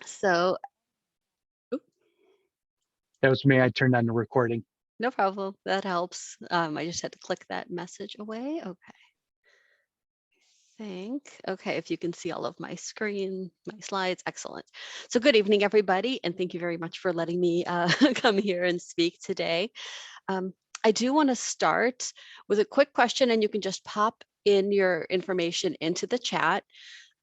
So, oop, That was me. I turned on the recording. no problem. That helps. I just had to click that message away. Okay. Okay, if you can see all of my screen, my slides, excellent. So good evening, everybody, and thank you very much for letting me come here and speak today. Um, I do want to start with a quick question, and you can just pop in your information into the chat.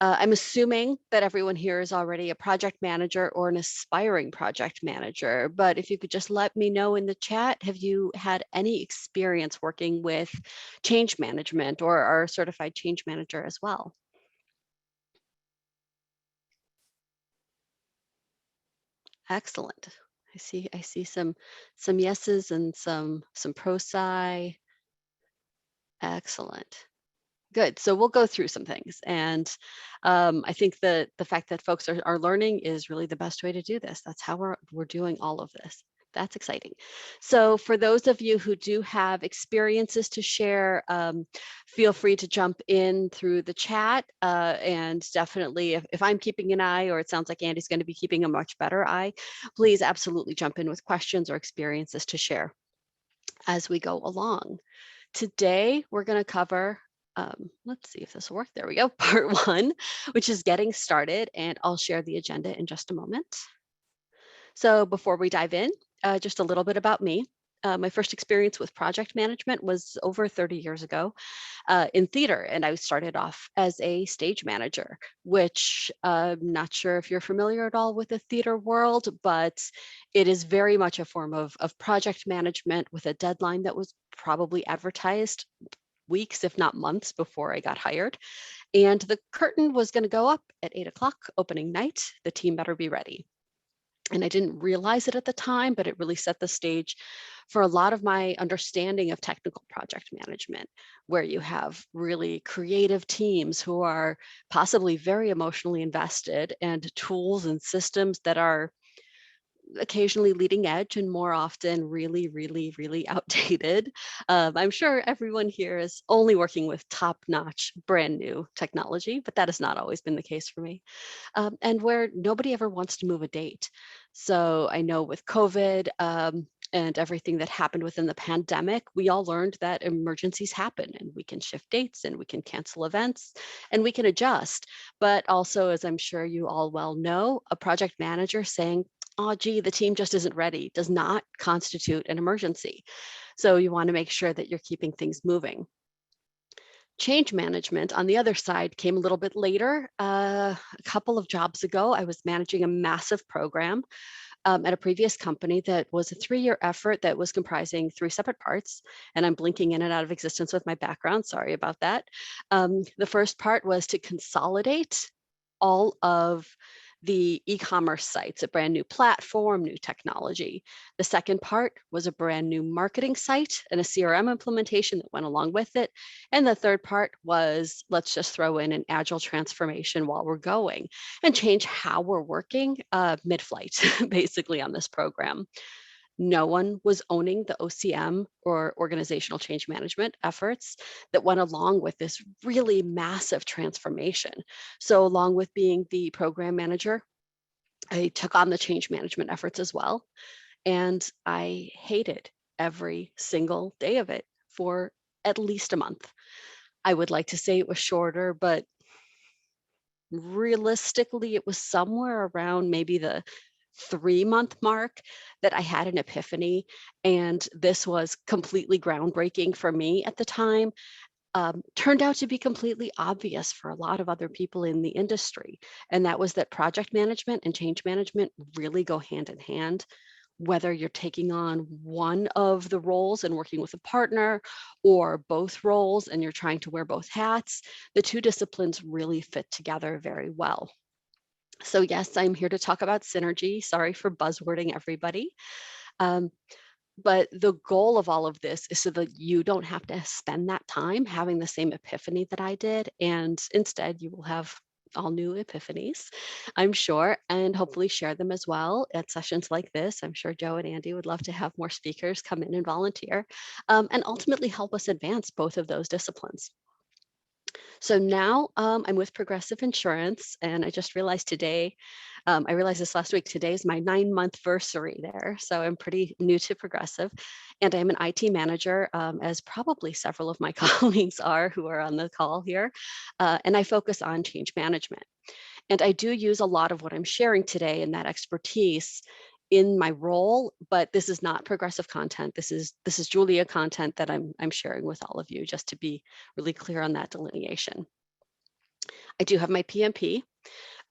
I'm assuming that everyone here is already a project manager or an aspiring project manager, but if you could just let me know in the chat, have you had any experience working with change management or are a certified change manager as well? Excellent. I see some yeses and some prosi. Excellent. Good. So we'll go through some things. And I think that the fact that folks are learning is really the best way to do this. That's how we're doing all of this. That's exciting. So for those of you who do have experiences to share, feel free to jump in through the chat. And definitely, if I'm keeping an eye, or it sounds like Andy's going to be keeping a much better eye, please absolutely jump in with questions or experiences to share as we go along. Today, we're going to cover, let's see if this will work. There we go, part one, which is getting started, and I'll share the agenda in just a moment. So before we dive in, just a little bit about me. My first experience with project management was over 30 years ago in theater, and I started off as a stage manager, which I'm not sure if you're familiar at all with the theater world, but it is very much a form of project management with a deadline that was probably advertised weeks, if not months, before I got hired. And the curtain was going to go up at 8 o'clock opening night. The team better be ready. And I didn't realize it at the time, but it really set the stage for a lot of my understanding of technical project management, where you have really creative teams who are possibly very emotionally invested and tools and systems that are occasionally leading edge and more often really, really, really outdated. I'm sure everyone here is only working with top-notch, brand new technology, but that has not always been the case for me. And where nobody ever wants to move a date. So I know with COVID and everything that happened within the pandemic, we all learned that emergencies happen and we can shift dates and we can cancel events and we can adjust. But also, as I'm sure you all well know, a project manager saying, oh, gee, the team just isn't ready does not constitute an emergency. So you want to make sure that you're keeping things moving. Change management on the other side came a little bit later. A couple of jobs ago, I was managing a massive program at a previous company that was a 3-year effort that was comprising 3 separate parts. And I'm blinking in and out of existence with my background. Sorry about that. The first part was to consolidate all of the e-commerce sites, a brand new platform, new technology. The second part was a brand new marketing site and a CRM implementation that went along with it. And the third part was, let's just throw in an agile transformation while we're going and change how we're working mid-flight, basically, on this program. No one was owning the OCM or organizational change management efforts that went along with this really massive transformation. So along with being the program manager, I took on the change management efforts as well. And I hated every single day of it for at least a month. I would like to say it was shorter, but realistically, it was somewhere around maybe the 3-month mark that I had an epiphany. And this was completely groundbreaking for me at the time. Turned out to be completely obvious for a lot of other people in the industry. And that was that project management and change management really go hand in hand. Whether you're taking on one of the roles and working with a partner or both roles and you're trying to wear both hats, the two disciplines really fit together very well. So yes, I'm here to talk about synergy. Sorry for buzzwording everybody. Um, but the goal of all of this is so that you don't have to spend that time having the same epiphany that I did. And instead, you will have all new epiphanies, I'm sure, and hopefully share them as well at sessions like this. I'm sure Joe and Andy would love to have more speakers come in and volunteer and ultimately help us advance both of those disciplines. So now I'm with Progressive Insurance, and I just realized today, I realized this last week, today is my 9-month versary there. So I'm pretty new to Progressive, and I'm an IT manager, as probably several of my colleagues are who are on the call here. And I focus on change management. And I do use a lot of what I'm sharing today and that expertise in my role, but this is not Progressive content. This is Julia content that I'm sharing with all of you, just to be really clear on that delineation. I do have my PMP,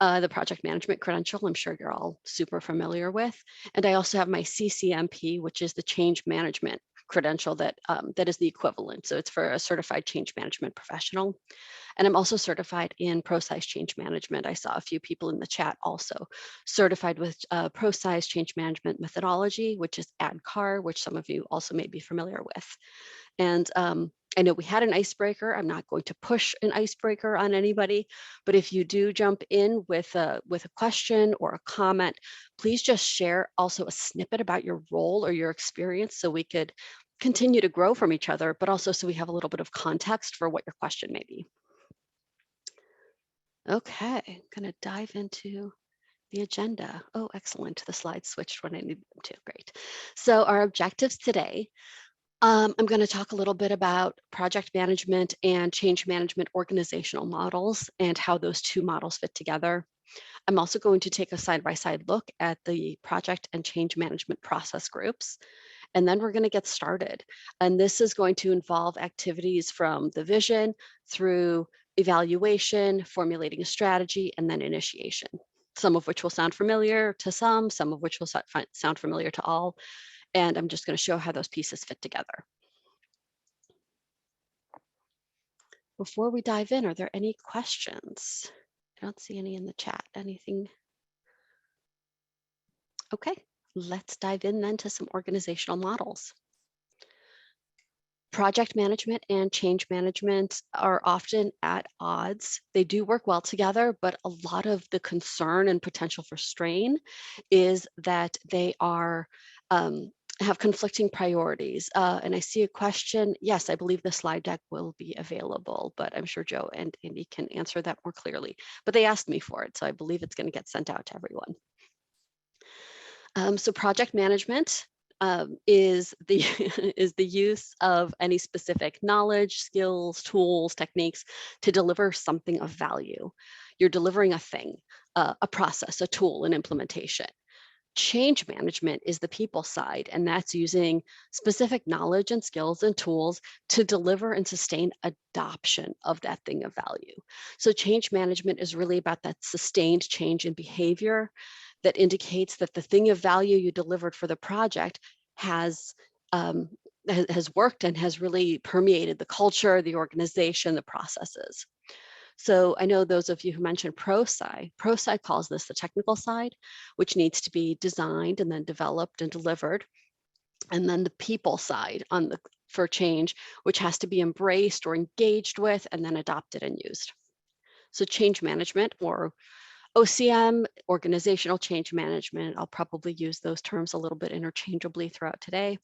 the project management credential, I'm sure you're all super familiar with. And I also have my CCMP, which is the change management credential that is the equivalent. So it's for a certified change management professional. And I'm also certified in ProScience change management. I saw a few people in the chat also certified with ProScience change management methodology, which is ADKAR, which some of you also may be familiar with. And I know we had an icebreaker. I'm not going to push an icebreaker on anybody, but if you do jump in with a question or a comment, please just share also a snippet about your role or your experience so we could continue to grow from each other, but also so we have a little bit of context for what your question may be. Okay, I'm going to dive into the agenda. Oh, excellent. The slides switched when I needed them to. Great. So our objectives today. I'm going to talk a little bit about project management and change management organizational models and how those two models fit together. I'm also going to take a side-by-side look at the project and change management process groups. And then we're going to get started. And this is going to involve activities from the vision through evaluation, formulating a strategy, and then initiation. Some of which will sound familiar to some of which will sound familiar to all. And I'm just going to show how those pieces fit together. Before we dive in, are there any questions? I don't see any in the chat. Anything? Okay, let's dive in then to some organizational models. Project management and change management are often at odds. They do work well together, but a lot of the concern and potential for strain is that they are have conflicting priorities. And I see a question. Yes, I believe the slide deck will be available, but I'm sure Joe and Andy can answer that more clearly. But they asked me for it, so I believe it's going to get sent out to everyone. So project management is the is the use of any specific knowledge, skills, tools, techniques to deliver something of value. You're delivering a thing, a process, a tool, an implementation. Change management is the people side, and that's using specific knowledge and skills and tools to deliver and sustain adoption of that thing of value. So change management is really about that sustained change in behavior that indicates that the thing of value you delivered for the project has worked and has really permeated the culture, the organization, the processes. So I know those of you who mentioned ProSci calls this the technical side, which needs to be designed and then developed and delivered. And then the people side for change, which has to be embraced or engaged with and then adopted and used. So change management, or OCM, organizational change management, I'll probably use those terms a little bit interchangeably throughout today.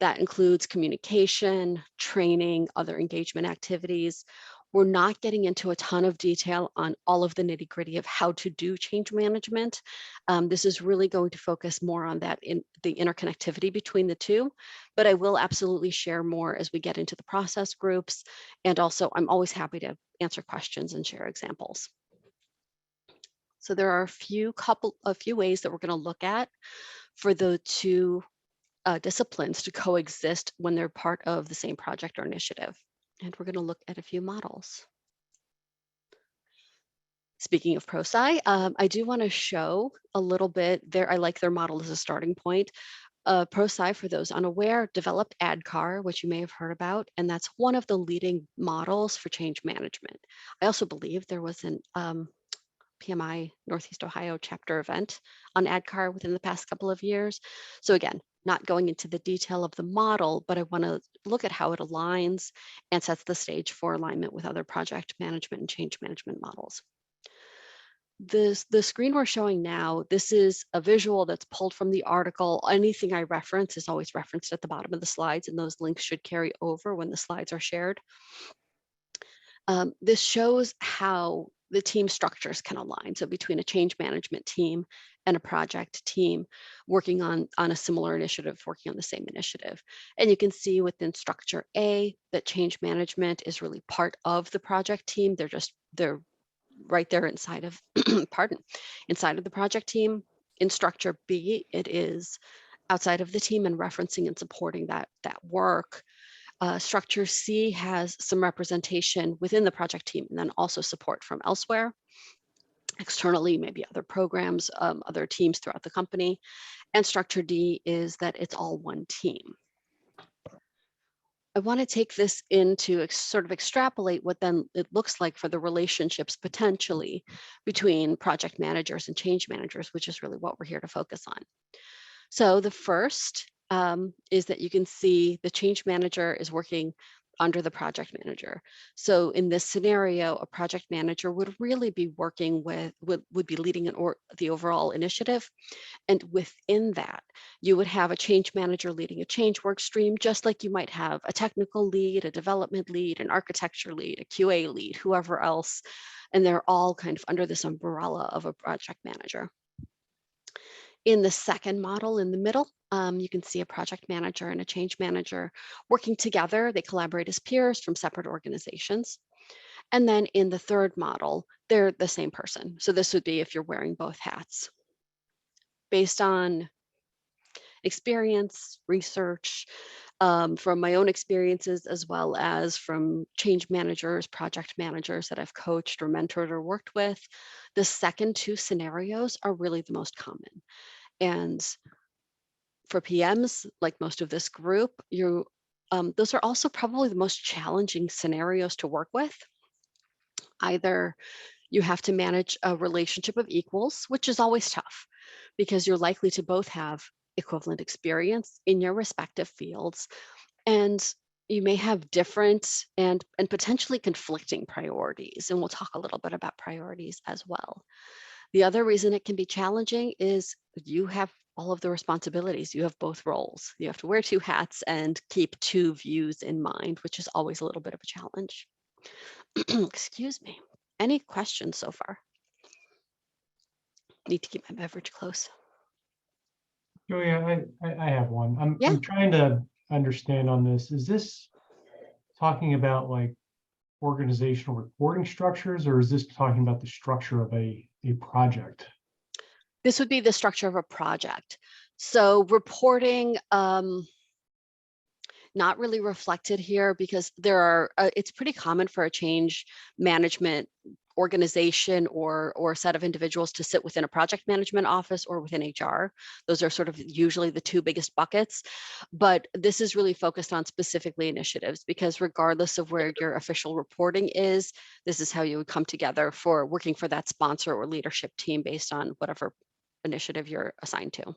That includes communication, training, other engagement activities. We're not getting into a ton of detail on all of the nitty gritty of how to do change management. This is really going to focus more on that in the interconnectivity between the two, but I will absolutely share more as we get into the process groups. And also I'm always happy to answer questions and share examples. So there are a few ways that we're going to look at for the two disciplines to coexist when they're part of the same project or initiative. And we're going to look at a few models. Speaking of ProSci, I do want to show a little bit there. I like their model as a starting point. ProSci, for those unaware, developed ADKAR, which you may have heard about, and that's one of the leading models for change management. I also believe there was an PMI Northeast Ohio chapter event on ADKAR within the past couple of years. So again, not going into the detail of the model, but I want to look at how it aligns and sets the stage for alignment with other project management and change management models. The screen we're showing now, this is a visual that's pulled from the article. Anything I reference is always referenced at the bottom of the slides, and those links should carry over when the slides are shared. This shows how the team structures can align. So between a change management team and a project team working on a similar initiative, working on the same initiative. And you can see within structure A that change management is really part of the project team. They're right there inside of, pardon, inside of the project team. In structure B, it is outside of the team and referencing and supporting that work. Structure C has some representation within the project team and then also support from elsewhere, externally, maybe other programs, other teams throughout the company. And structure D is that it's all one team. I want to take this into sort of extrapolate what then it looks like for the relationships potentially between project managers and change managers, which is really what we're here to focus on. So the first is that you can see the change manager is working under the project manager. So in this scenario, a project manager would really be working would be leading the overall initiative. And within that, you would have a change manager leading a change work stream, just like you might have a technical lead, a development lead, an architecture lead, a QA lead, whoever else. And they're all kind of under this umbrella of a project manager. In the second model in the middle, you can see a project manager and a change manager working together. They collaborate as peers from separate organizations. And then in the third model, they're the same person. So this would be if you're wearing both hats. Based on experience, research, from my own experiences, as well as from change managers, project managers that I've coached or mentored or worked with, the second two scenarios are really the most common. And for PMs, like most of this group, those are also probably the most challenging scenarios to work with. Either you have to manage a relationship of equals, which is always tough because you're likely to both have equivalent experience in your respective fields, and you may have different and potentially conflicting priorities. And we'll talk a little bit about priorities as well. The other reason it can be challenging is you have all of the responsibilities. You have both roles. You have to wear two hats and keep two views in mind, which is always a little bit of a challenge. Excuse me. Any questions so far? Need to keep my beverage close. Julia, I have one. Yeah. I'm trying to understand on this. Is this talking about like organizational reporting structures, or is this talking about the structure of a project? This would be the structure of a project. So reporting, not really reflected here because there are, it's pretty common for a change management organization or set of individuals to sit within a project management office or within HR. Those are sort of usually the two biggest buckets, but this is really focused on specifically initiatives because regardless of where your official reporting is, this is how you would come together for working for that sponsor or leadership team based on whatever initiative you're assigned to.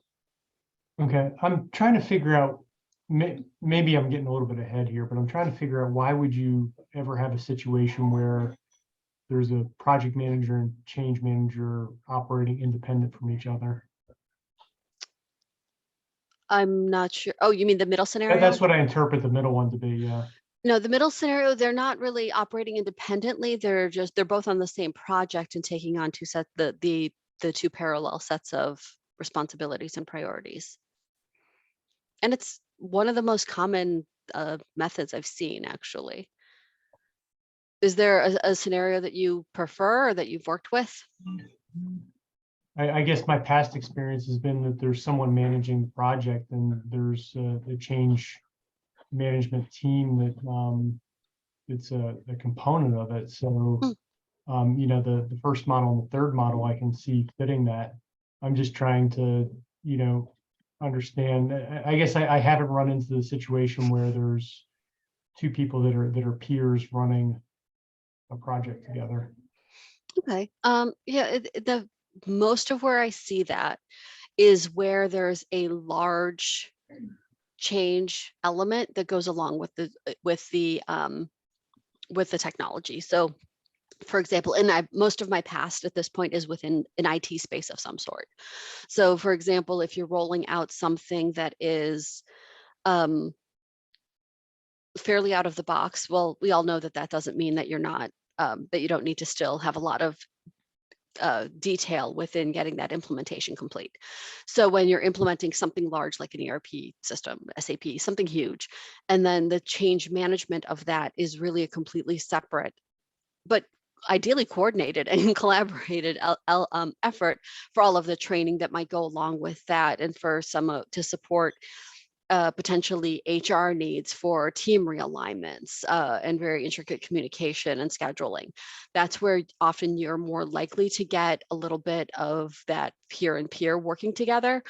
Okay, I'm trying to figure out, maybe I'm getting a little bit ahead here, but I'm trying to figure out why would you ever have a situation where there's a project manager and change manager operating independent from each other? I'm not sure. Oh, you mean the middle scenario? That's what I interpret the middle one to be, yeah. No, the middle scenario, they're not really operating independently. They're both on the same project and taking on the two parallel sets of responsibilities and priorities. And it's one of the most common methods I've seen, actually. Is there a scenario that you prefer or that you've worked with? I guess my past experience has been that there's someone managing the project and there's a change management team that it's a component of it. So, you know, the first model and the third model, I can see fitting that. I'm just trying to, you know, understand. I guess I haven't run into the situation where there's two people that are peers running a project together. Okay. Yeah, the most of where I see that is where there's a large change element that goes along with the technology. So for example, and most of my past at this point is within an IT space of some sort. So for example, if you're rolling out something that is fairly out of the box. Well, we all know that that doesn't mean that you're not, that you don't need to still have a lot of detail within getting that implementation complete. So when you're implementing something large like an ERP system, SAP, something huge, and then the change management of that is really a completely separate, but ideally coordinated and collaborated effort for all of the training that might go along with that, and for some to support potentially HR needs for team realignments and very intricate communication and scheduling. That's where often you're more likely to get a little bit of that peer and peer working together,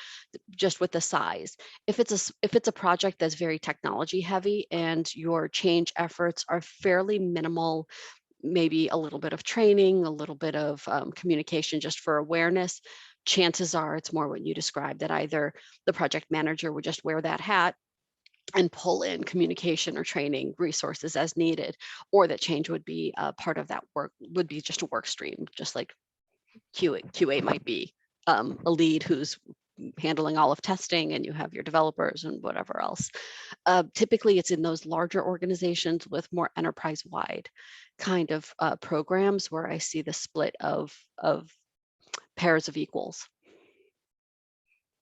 just with the size. If it's a project that's very technology heavy and your change efforts are fairly minimal, maybe a little bit of training, a little bit of communication just for awareness, chances are it's more what you described, that either the project manager would just wear that hat and pull in communication or training resources as needed, or that change would be part of that work, would be just a work stream, just like QA might be a lead who's handling all of testing, and you have your developers and whatever else. Typically, it's in those larger organizations with more enterprise-wide kind of programs where I see the split of pairs of equals.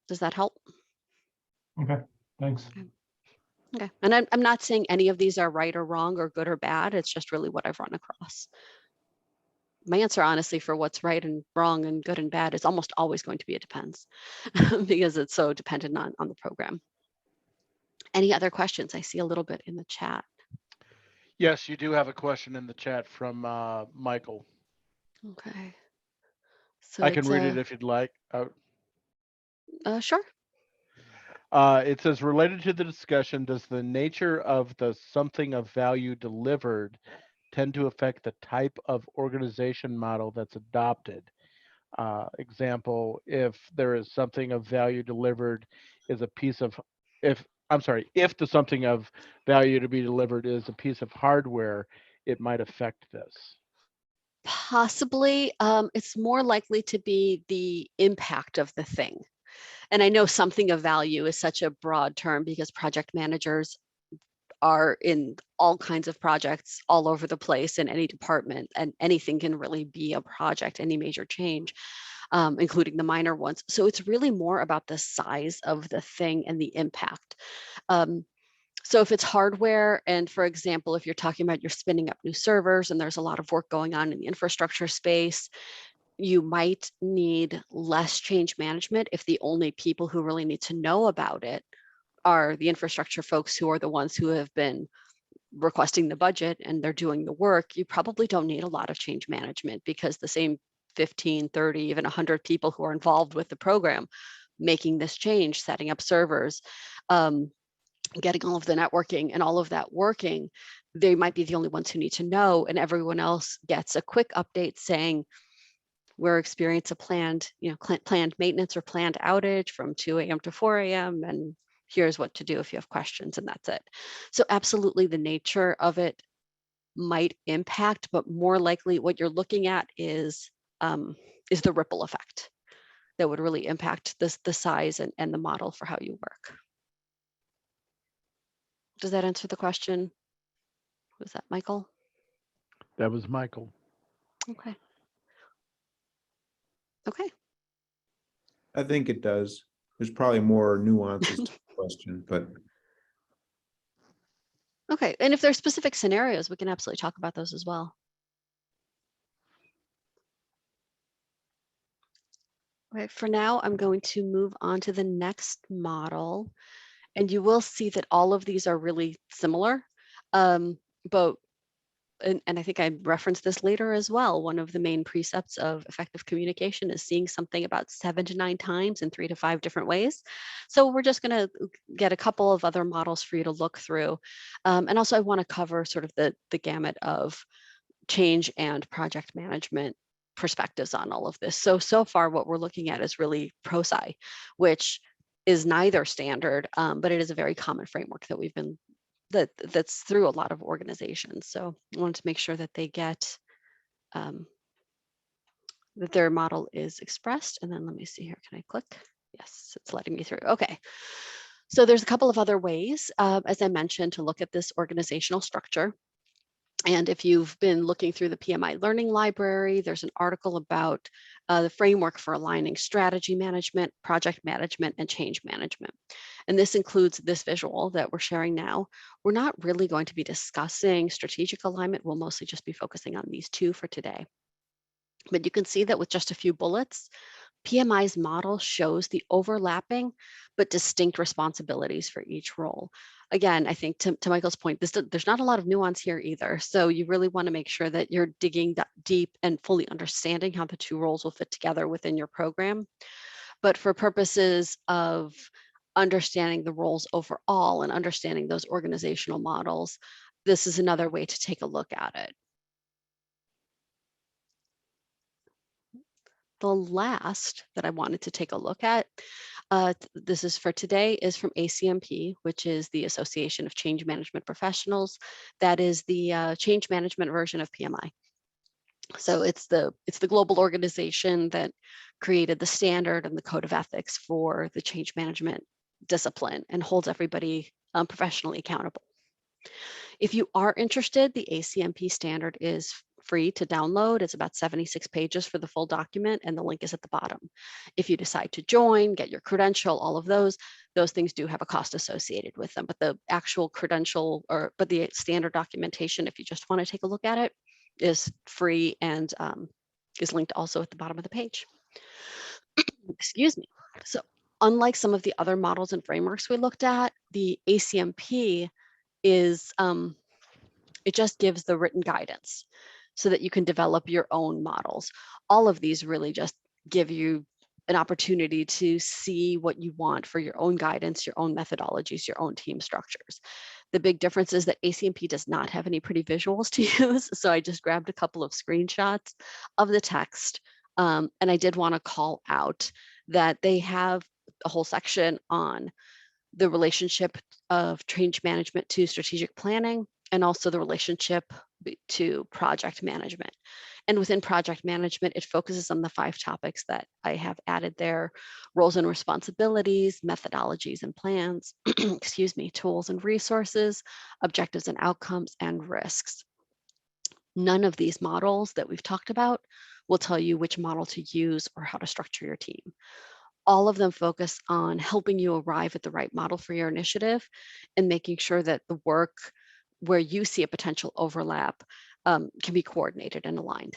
Does that help? Okay, thanks. Okay, and I'm not saying any of these are right or wrong or good or bad. It's just really what I've run across. My answer, honestly, for what's right and wrong and good and bad is almost always going to be it depends, because it's so dependent on the program. Any other questions? I see a little bit in the chat. Yes, you do have a question in the chat from Michael. Okay. So I can it's read it if you'd like. sure. It says, related to the discussion, does the nature of the something of value delivered tend to affect the type of organization model that's adopted? Example, if there is something of value delivered is a piece of, if the something of value to be delivered is a piece of hardware, it might affect this. Possibly. It's more likely to be the impact of the thing. And I know something of value is such a broad term because project managers are in all kinds of projects all over the place in any department, and anything can really be a project, any major change, including the minor ones. So it's really more about the size of the thing and the impact. So if it's hardware, and for example, if you're talking about you're spinning up new servers and there's a lot of work going on in the infrastructure space, you might need less change management if the only people who really need to know about it are the infrastructure folks, who are the ones who have been requesting the budget and they're doing the work. You probably don't need a lot of change management, because the same 15, 30, even 100 people who are involved with the program making this change, setting up servers, getting all of the networking and all of that working, they might be the only ones who need to know, and everyone else gets a quick update saying, we're experiencing a planned, planned maintenance or planned outage from 2 a.m. to 4 a.m. and here's what to do if you have questions, and that's it. So absolutely the nature of it might impact, but more likely what you're looking at is the ripple effect that would really impact the size and the model for how you work. Does that answer the question? Was that Michael? That was Michael. Okay. Okay. I think it does. There's probably more nuances to the question, but Okay. And if there's specific scenarios, we can absolutely talk about those as well. Okay, for now, I'm going to move on to the next model. And you will see that all of these are really similar. But and I think I referenced this later as well. One of the main precepts of effective communication is seeing something about 7 to 9 times in 3 to 5 different ways. So we're just going to get a couple of other models for you to look through. And also I want to cover sort of the gamut of change and project management perspectives on all of this. So far what we're looking at is really ProSci, which is neither standard, but it is a very common framework that we've been that's through a lot of organizations. So I wanted to make sure that they get that their model is expressed. And then let me see here. Can I click? Yes, it's letting me through. Okay. So there's a couple of other ways, as I mentioned, to look at this organizational structure. And if you've been looking through the PMI Learning Library, there's an article about the framework for aligning strategy management, project management, and change management. And this includes this visual that we're sharing now. We're not really going to be discussing strategic alignment. We'll mostly just be focusing on these two for today. But you can see that with just a few bullets, PMI's model shows the overlapping but distinct responsibilities for each role. Again, I think to Michael's point, there's not a lot of nuance here either. So you really want to make sure that you're digging deep and fully understanding how the two roles will fit together within your program. But for purposes of understanding the roles overall and understanding those organizational models, this is another way to take a look at it. The last that I wanted to take a look at, this is for today, is from ACMP, which is the Association of Change Management Professionals. That is the change management version of PMI. So it's the global organization that created the standard and the code of ethics for the change management discipline and holds everybody professionally accountable. If you are interested, the ACMP standard is free to download. It's about 76 pages for the full document, and the link is at the bottom. If you decide to join, get your credential, all of those things do have a cost associated with them, but the actual credential but the standard documentation, if you just want to take a look at it, is free and is linked also at the bottom of the page. Excuse me. So unlike some of the other models and frameworks we looked at, the ACMP is it just gives the written guidance so that you can develop your own models. All of these really just give you an opportunity to see what you want for your own guidance, your own methodologies, your own team structures. The big difference is that ACMP does not have any pretty visuals to use. So I just grabbed a couple of screenshots of the text. And I did want to call out that they have a whole section on the relationship of change management to strategic planning, and also the relationship to project management. And within project management, it focuses on the 5 topics that I have added there: roles and responsibilities, methodologies and plans, excuse me, tools and resources, objectives and outcomes, and risks. None of these models that we've talked about will tell you which model to use or how to structure your team. All of them focus on helping you arrive at the right model for your initiative and making sure that the work where you see a potential overlap can be coordinated and aligned.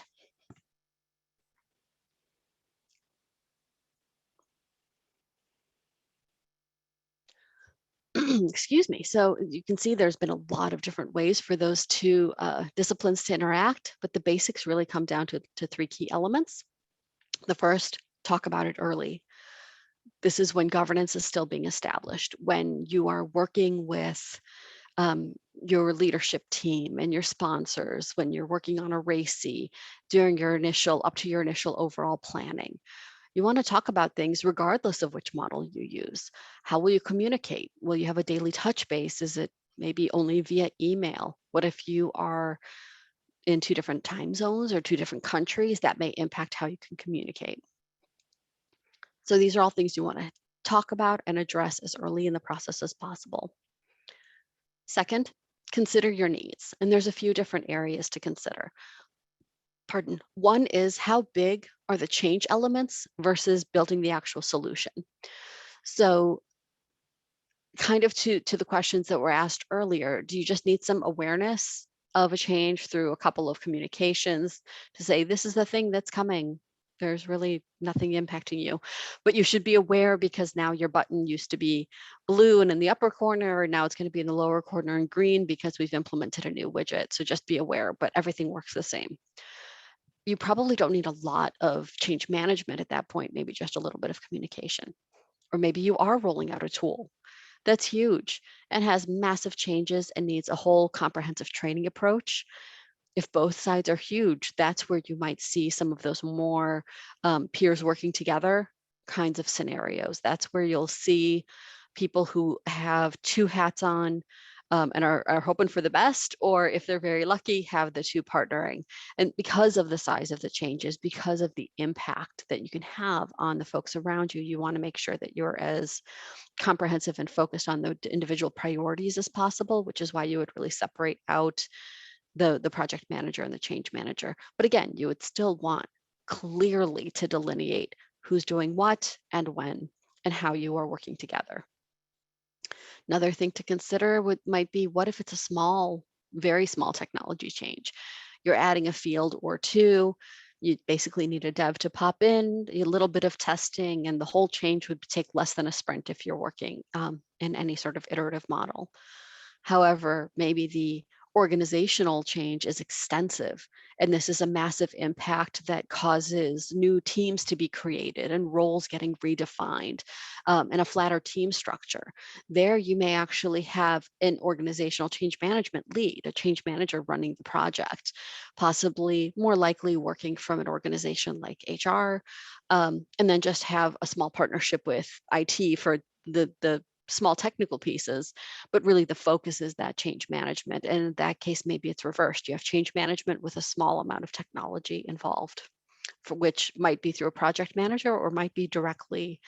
Excuse me. So you can see there's been a lot of different ways for those two disciplines to interact, but the basics really come down to 3 key elements. The first, talk about it early. This is when governance is still being established, when you are working with your leadership team and your sponsors, when you're working on a RACI during your up to your initial overall planning. You want to talk about things regardless of which model you use. How will you communicate? Will you have a daily touch base? Is it maybe only via email? What if you are in 2 different time zones or 2 different countries? That may impact how you can communicate. So these are all things you want to talk about and address as early in the process as possible. Second, consider your needs. And there's a few different areas to consider. Pardon. One is, how big are the change elements versus building the actual solution? So kind of to the questions that were asked earlier, do you just need some awareness of a change through a couple of communications to say, this is the thing that's coming? There's really nothing impacting you, but you should be aware, because now your button used to be blue and in the upper corner, and now it's going to be in the lower corner in green because we've implemented a new widget. So just be aware, but everything works the same. You probably don't need a lot of change management at that point, maybe just a little bit of communication. Or maybe you are rolling out a tool that's huge and has massive changes and needs a whole comprehensive training approach. If both sides are huge, that's where you might see some of those more peers working together kinds of scenarios. That's where you'll see people who have 2 hats on, and are hoping for the best, or if they're very lucky, have the two partnering. And because of the size of the changes, because of the impact that you can have on the folks around you, you want to make sure that you're as comprehensive and focused on the individual priorities as possible, which is why you would really separate out the project manager and the change manager. But again, you would still want clearly to delineate who's doing what and when and how you are working together. Another thing to consider might be, what if it's a small, very small technology change? You're adding a field or two, you basically need a dev to pop in, a little bit of testing, and the whole change would take less than a sprint if you're working in any sort of iterative model. However, maybe the organizational change is extensive, and this is a massive impact that causes new teams to be created and roles getting redefined, and a flatter team structure. There, you may actually have an organizational change management lead, a change manager running the project, possibly more likely working from an organization like HR, and then just have a small partnership with IT for the small technical pieces, but really the focus is that change management. And in that case, maybe it's reversed. You have change management with a small amount of technology involved, for which might be through a project manager or might be directly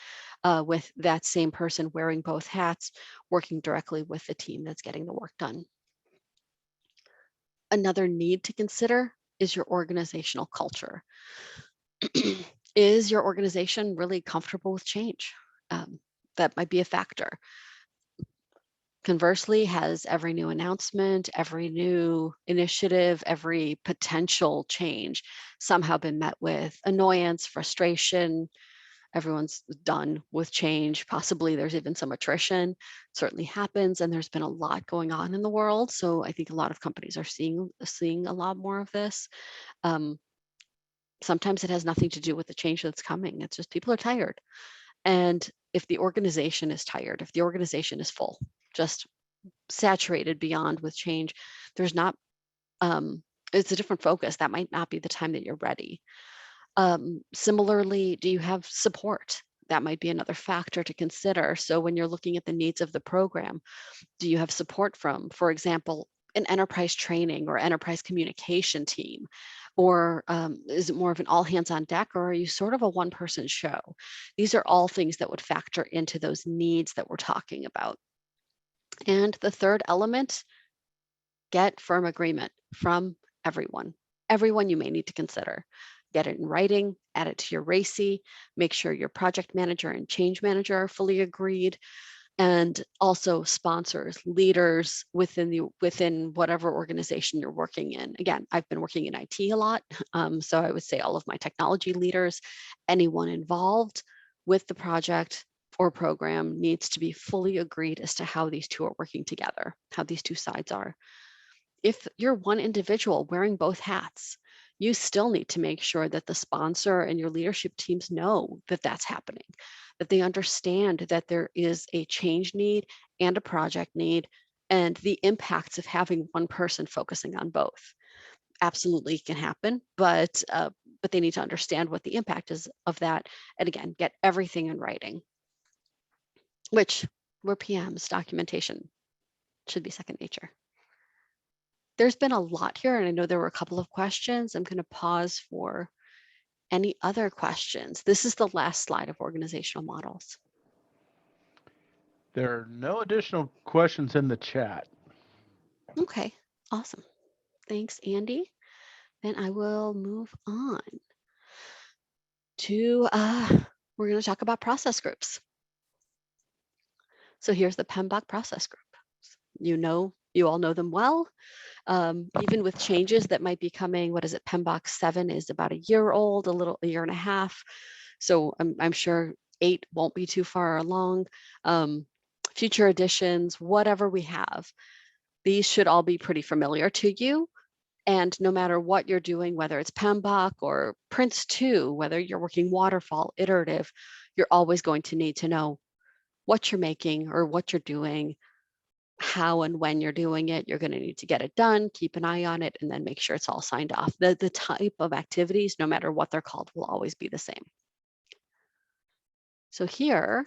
with that same person wearing both hats, working directly with the team that's getting the work done. Another need to consider is your organizational culture. Is your organization really comfortable with change? That might be a factor. Conversely, has every new announcement, every new initiative, every potential change somehow been met with annoyance, frustration? Everyone's done with change. Possibly there's even some attrition. It certainly happens, and there's been a lot going on in the world. So I think a lot of companies are seeing a lot more of this. Sometimes it has nothing to do with the change that's coming. It's just people are tired. And if the organization is tired, if the organization is full, just saturated beyond with change, there's not, it's a different focus. That might not be the time that you're ready. Similarly, do you have support? That might be another factor to consider. So when you're looking at the needs of the program, do you have support from, for example, an enterprise training or enterprise communication team? Or is it more of an all hands on deck, or are you sort of a one-person show? These are all things that would factor into those needs that we're talking about. And the third element, get firm agreement from everyone. Everyone you may need to consider. Get it in writing, add it to your RACI, make sure your project manager and change manager are fully agreed, and also sponsors, leaders within whatever organization you're working in. Again, I've been working in IT a lot, so I would say all of my technology leaders, anyone involved with the project or program needs to be fully agreed as to how these two are working together, how these two sides are. If you're one individual wearing both hats, you still need to make sure that the sponsor and your leadership teams know that that's happening, that they understand that there is a change need and a project need, and the impacts of having one person focusing on both. Absolutely can happen, but they need to understand what the impact is of that. And again, get everything in writing, which we're PMs, documentation should be second nature. There's been a lot here, and I know there were a couple of questions. I'm going to pause for any other questions. This is the last slide of organizational models. There are no additional questions in the chat. Okay, awesome. Thanks, Andy. Then I will move on to, we're going to talk about process groups. So here's the PMBOK process group. You all know them well. Even with changes that might be coming, what is it? PMBOK 7 is about a year old, a year and a half. So I'm sure 8 won't be too far along. Future editions, whatever we have, these should all be pretty familiar to you. And no matter what you're doing, whether it's PMBOK or Prince 2, whether you're working waterfall, iterative, you're always going to need to know what you're making or what you're doing, how and when you're doing it. You're going to need to get it done, keep an eye on it, and then make sure it's all signed off. The type of activities, no matter what they're called, will always be the same. So here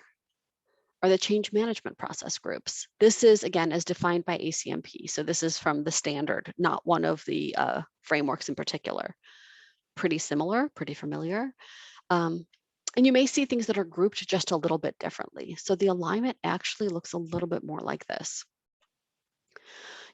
are the change management process groups. This is, again, as defined by ACMP. So this is from the standard, not one of the frameworks in particular. Pretty similar, pretty familiar. And you may see things that are grouped just a little bit differently. So the alignment actually looks a little bit more like this.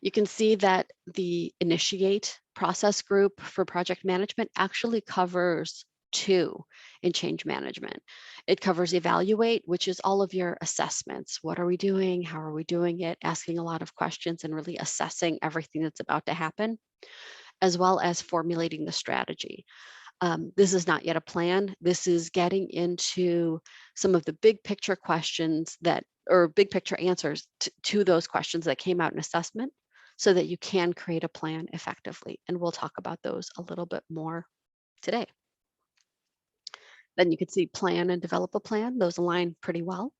You can see that the initiate process group for project management actually covers 2 in change management. It covers evaluate, which is all of your assessments. What are we doing? How are we doing it? Asking a lot of questions and really assessing everything that's about to happen, as well as formulating the strategy. This is not yet a plan. This is getting into some of the big picture questions that, or big picture answers to those questions that came out in assessment, so that you can create a plan effectively. And we'll talk about those a little bit more today. Then you can see plan and develop a plan. Those align pretty well.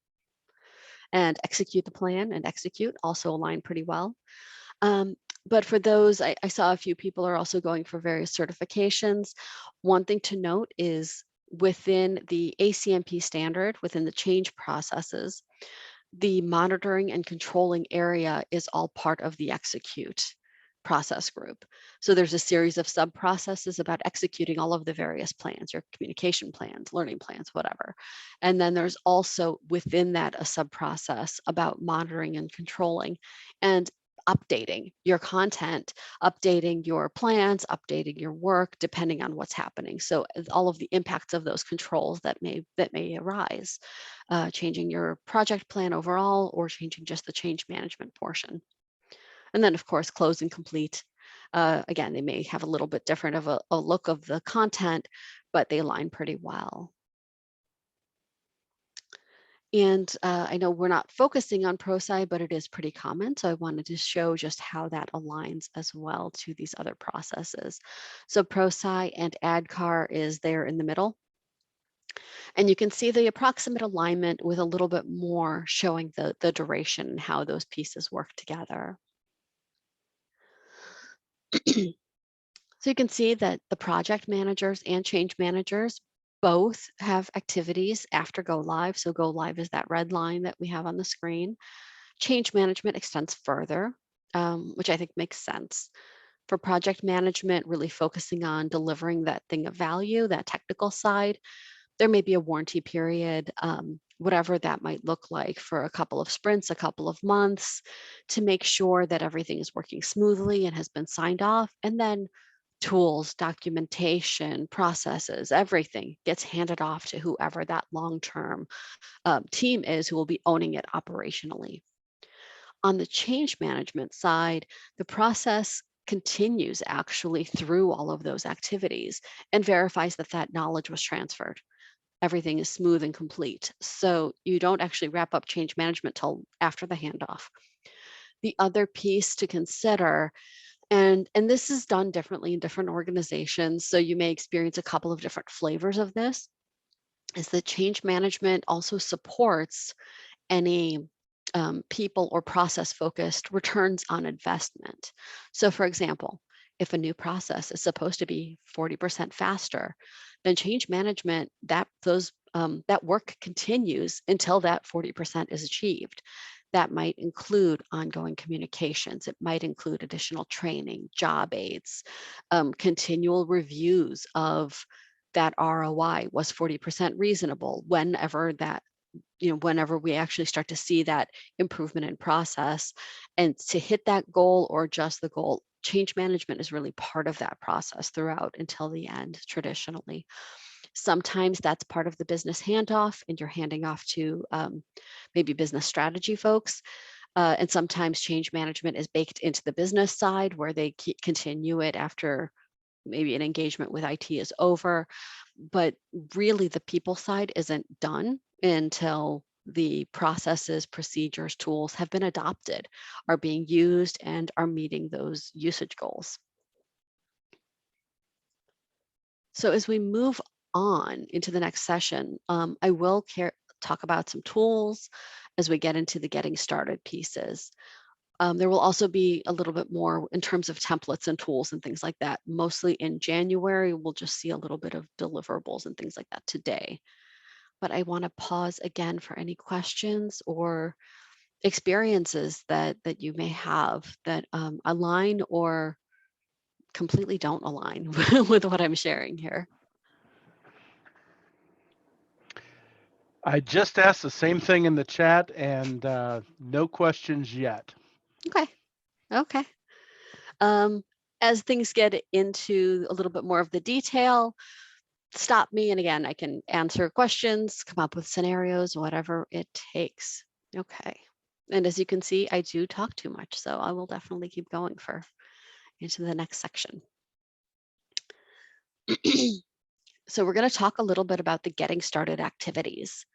And execute the plan and execute also align pretty well. But for those, I saw a few people are also going for various certifications. One thing to note is within the ACMP standard, within the change processes, the monitoring and controlling area is all part of the execute process group. So there's a series of sub processes about executing all of the various plans, your communication plans, learning plans, whatever. And then there's also within that a sub process about monitoring and controlling and updating your content, updating your plans, updating your work, depending on what's happening. So all of the impacts of those controls that may arise, changing your project plan overall or changing just the change management portion. And then of course, close and complete. Again, they may have a little bit different of a look of the content, but they align pretty well. And I know we're not focusing on ProSci, but it is pretty common. So I wanted to show just how that aligns as well to these other processes. So ProSci and ADCAR is there in the middle. And you can see the approximate alignment with a little bit more showing the duration and how those pieces work together. So you can see that the project managers and change managers both have activities after go live. So go live is that red line that we have on the screen. Change management extends further, which I think makes sense. For project management, really focusing on delivering that thing of value, that technical side, there may be a warranty period, whatever that might look like for a couple of sprints, a couple of months, to make sure that everything is working smoothly and has been signed off. And then tools, documentation, processes, everything gets handed off to whoever that long-term team is who will be owning it operationally. On the change management side, the process continues actually through all of those activities and verifies that that knowledge was transferred. Everything is smooth and complete. So you don't actually wrap up change management till after the handoff. The other piece to consider, and this is done differently in different organizations, so you may experience a couple of different flavors of this, is that change management also supports any people or process focused returns on investment. So for example, if a new process is supposed to be 40% faster, then change management, that work continues until that 40% is achieved. That might include ongoing communications. It might include additional training, job aids, continual reviews of that ROI. Was 40% reasonable? Whenever that, whenever we actually start to see that improvement in process, and to hit that goal or just the goal, change management is really part of that process throughout until the end traditionally. Sometimes that's part of the business handoff and you're handing off to maybe business strategy folks. And sometimes change management is baked into the business side where they continue it after maybe an engagement with IT is over. But really the people side isn't done until the processes, procedures, tools have been adopted, are being used, and are meeting those usage goals. So as we move on into the next session, I will talk about some tools as we get into the getting started pieces. There will also be a little bit more in terms of templates and tools and things like that. Mostly in January, we'll just see a little bit of deliverables and things like that today. but I want to pause again for any questions or experiences that you may have that align or completely don't align with what I'm sharing here. I just asked the same thing in the chat, and no questions yet. Okay. Okay. As things get into a little bit more of the detail, stop me. And again, I can answer questions, come up with scenarios, whatever it takes. Okay. And as you can see, I do talk too much, so I will definitely keep going for into the next section. So we're going to talk a little bit about the getting started activities.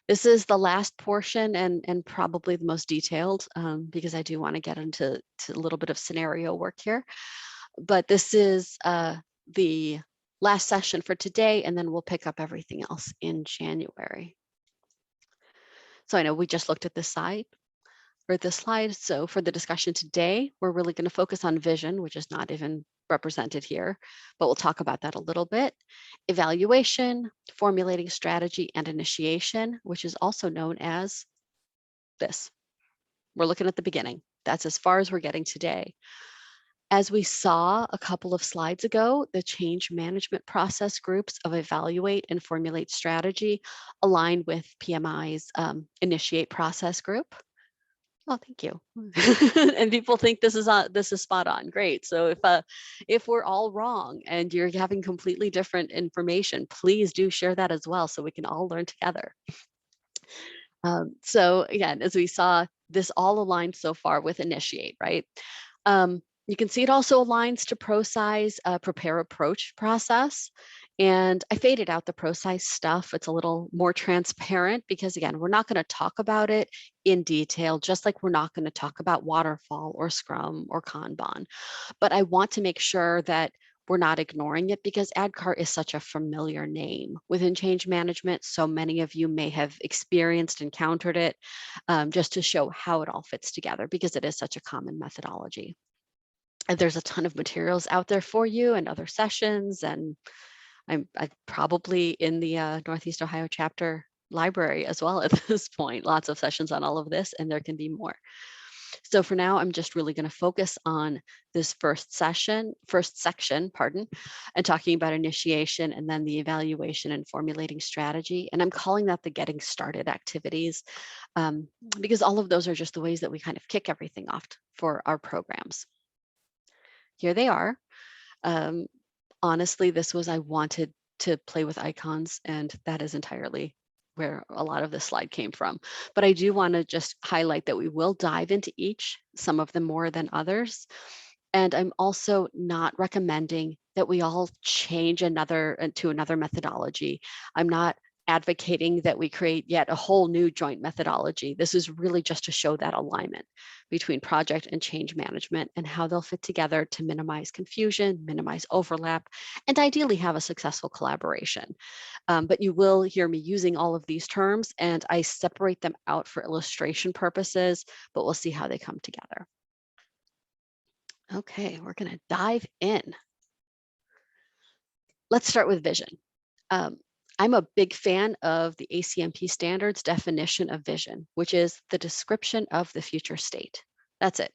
This is the last portion and probably the most detailed because I do want to get into a little bit of scenario work here. But this is the last session for today, and then we'll pick up everything else in January. So I know we just looked at this slide. So for the discussion today, we're really going to focus on vision, which is not even represented here, but we'll talk about that a little bit. Evaluation, formulating strategy, and initiation, which is also known as this. We're looking at the beginning. That's as far as we're getting today. As we saw a couple of slides ago, the change management process groups of evaluate and formulate strategy align with PMI's initiate process group. Oh, thank you. And people think this is spot on. Great. So if we're all wrong and you're having completely different information, please do share that as well so we can all learn together. So again, as we saw, this all aligned so far with initiate, right? You can see it also aligns to ProSci's prepare approach process. And I faded out the ProSci stuff. It's a little more transparent because again, we're not going to talk about it in detail, just like we're not going to talk about waterfall or Scrum or Kanban. But I want to make sure that we're not ignoring it because ADKAR is such a familiar name within change management. So many of you may have experienced, encountered it, just to show how it all fits together because it is such a common methodology. And there's a ton of materials out there for you and other sessions, and I'm probably in the Northeast Ohio chapter library as well at this point. Lots of sessions on all of this, and there can be more. So for now, I'm just really going to focus on this first section, and talking about initiation and then the evaluation and formulating strategy. And I'm calling that the getting started activities because all of those are just the ways that we kind of kick everything off for our programs. Here they are. Honestly, I wanted to play with icons, and that is entirely where a lot of this slide came from. But I do want to just highlight that we will dive into each, some of them more than others. And I'm also not recommending that we all change to another methodology. I'm not advocating that we create yet a whole new joint methodology. This is really just to show that alignment between project and change management and how they'll fit together to minimize confusion, minimize overlap, and ideally have a successful collaboration. But you will hear me using all of these terms, and I separate them out for illustration purposes, but we'll see how they come together. Okay, we're going to dive in. Let's start with vision. I'm a big fan of the ACMP standards definition of vision, which is the description of the future state. That's it.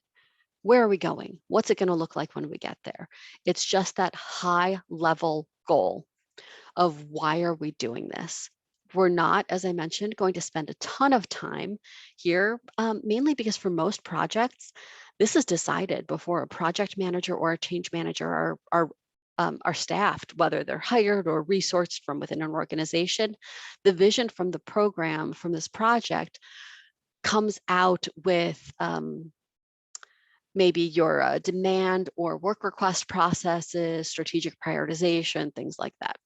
Where are we going? What's it going to look like when we get there? It's just that high level goal of why are we doing this? We're not, as I mentioned, going to spend a ton of time here, mainly because for most projects, this is decided before a project manager or a change manager are staffed, whether they're hired or resourced from within an organization. The vision from the program, from this project, comes out with maybe your demand or work request processes, strategic prioritization, things like that.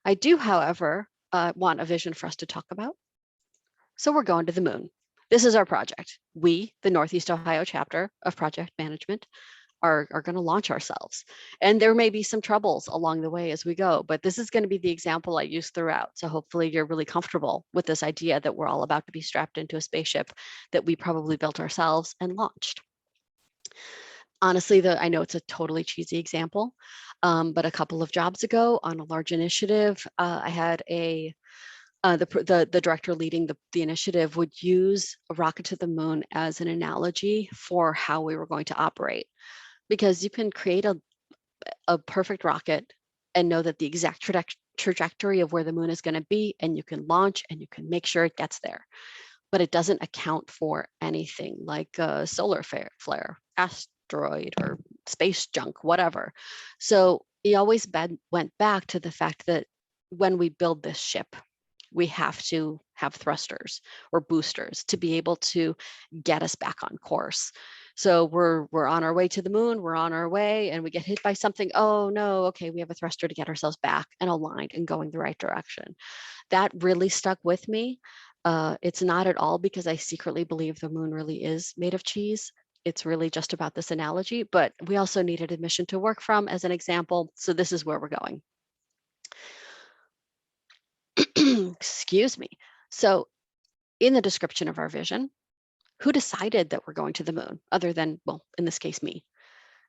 I do, however, want a vision for us to talk about. So we're going to the moon. This is our project. We, the Northeast Ohio chapter of project management, are going to launch ourselves. And there may be some troubles along the way as we go, but this is going to be the example I use throughout. So hopefully you're really comfortable with this idea that we're all about to be strapped into a spaceship that we probably built ourselves and launched. Honestly, I know it's a totally cheesy example, but a couple of jobs ago on a large initiative, I had a the director leading the initiative would use a rocket to the moon as an analogy for how we were going to operate, because you can create a perfect rocket and know that the exact trajectory of where the moon is going to be, and you can launch and you can make sure it gets there, but it doesn't account for anything like a solar flare, asteroid, or space junk, whatever. So he always went back to the fact that when we build this ship, we have to have thrusters or boosters to be able to get us back on course. So we're on our way to the moon, we're on our way, and we get hit by something. Oh no, okay, we have a thruster to get ourselves back and aligned and going the right direction. That really stuck with me. It's not at all because I secretly believe the moon really is made of cheese. It's really just about this analogy, but we also needed a mission to work from as an example. So this is where we're going. Excuse me. So in the description of our vision, who decided that we're going to the moon other than, well, in this case, me?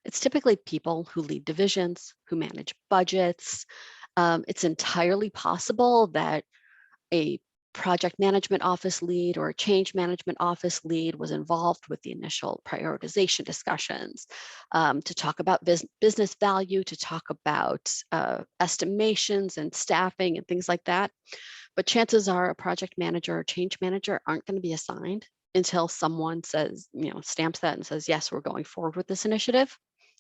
It's typically people who lead divisions, who manage budgets. It's entirely possible that a project management office lead or a change management office lead was involved with the initial prioritization discussions, to talk about business value, to talk about estimations and staffing and things like that. But chances are a project manager or change manager aren't going to be assigned until someone says, stamps that and says, yes, we're going forward with this initiative.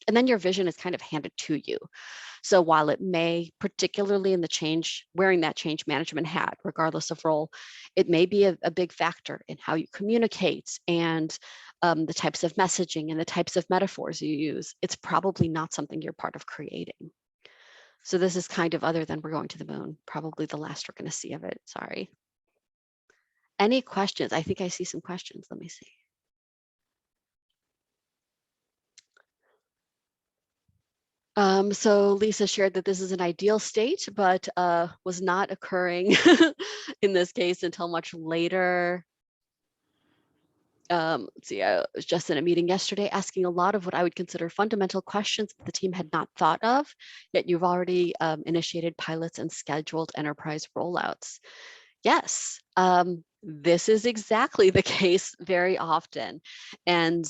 And then your vision is kind of handed to you. So while it may, particularly in the change, wearing that change management hat, regardless of role, it may be a big factor in how you communicate and the types of messaging and the types of metaphors you use. It's probably not something you're part of creating. So this is kind of, other than we're going to the moon, probably the last we're going to see of it. Sorry. Any questions? I think I see some questions. Let me see. So Lisa shared that this is an ideal state, but was not occurring in this case until much later. Let's see, I was just in a meeting yesterday asking a lot of what I would consider fundamental questions that the team had not thought of, yet you've already initiated pilots and scheduled enterprise rollouts. Yes, this is exactly the case very often. And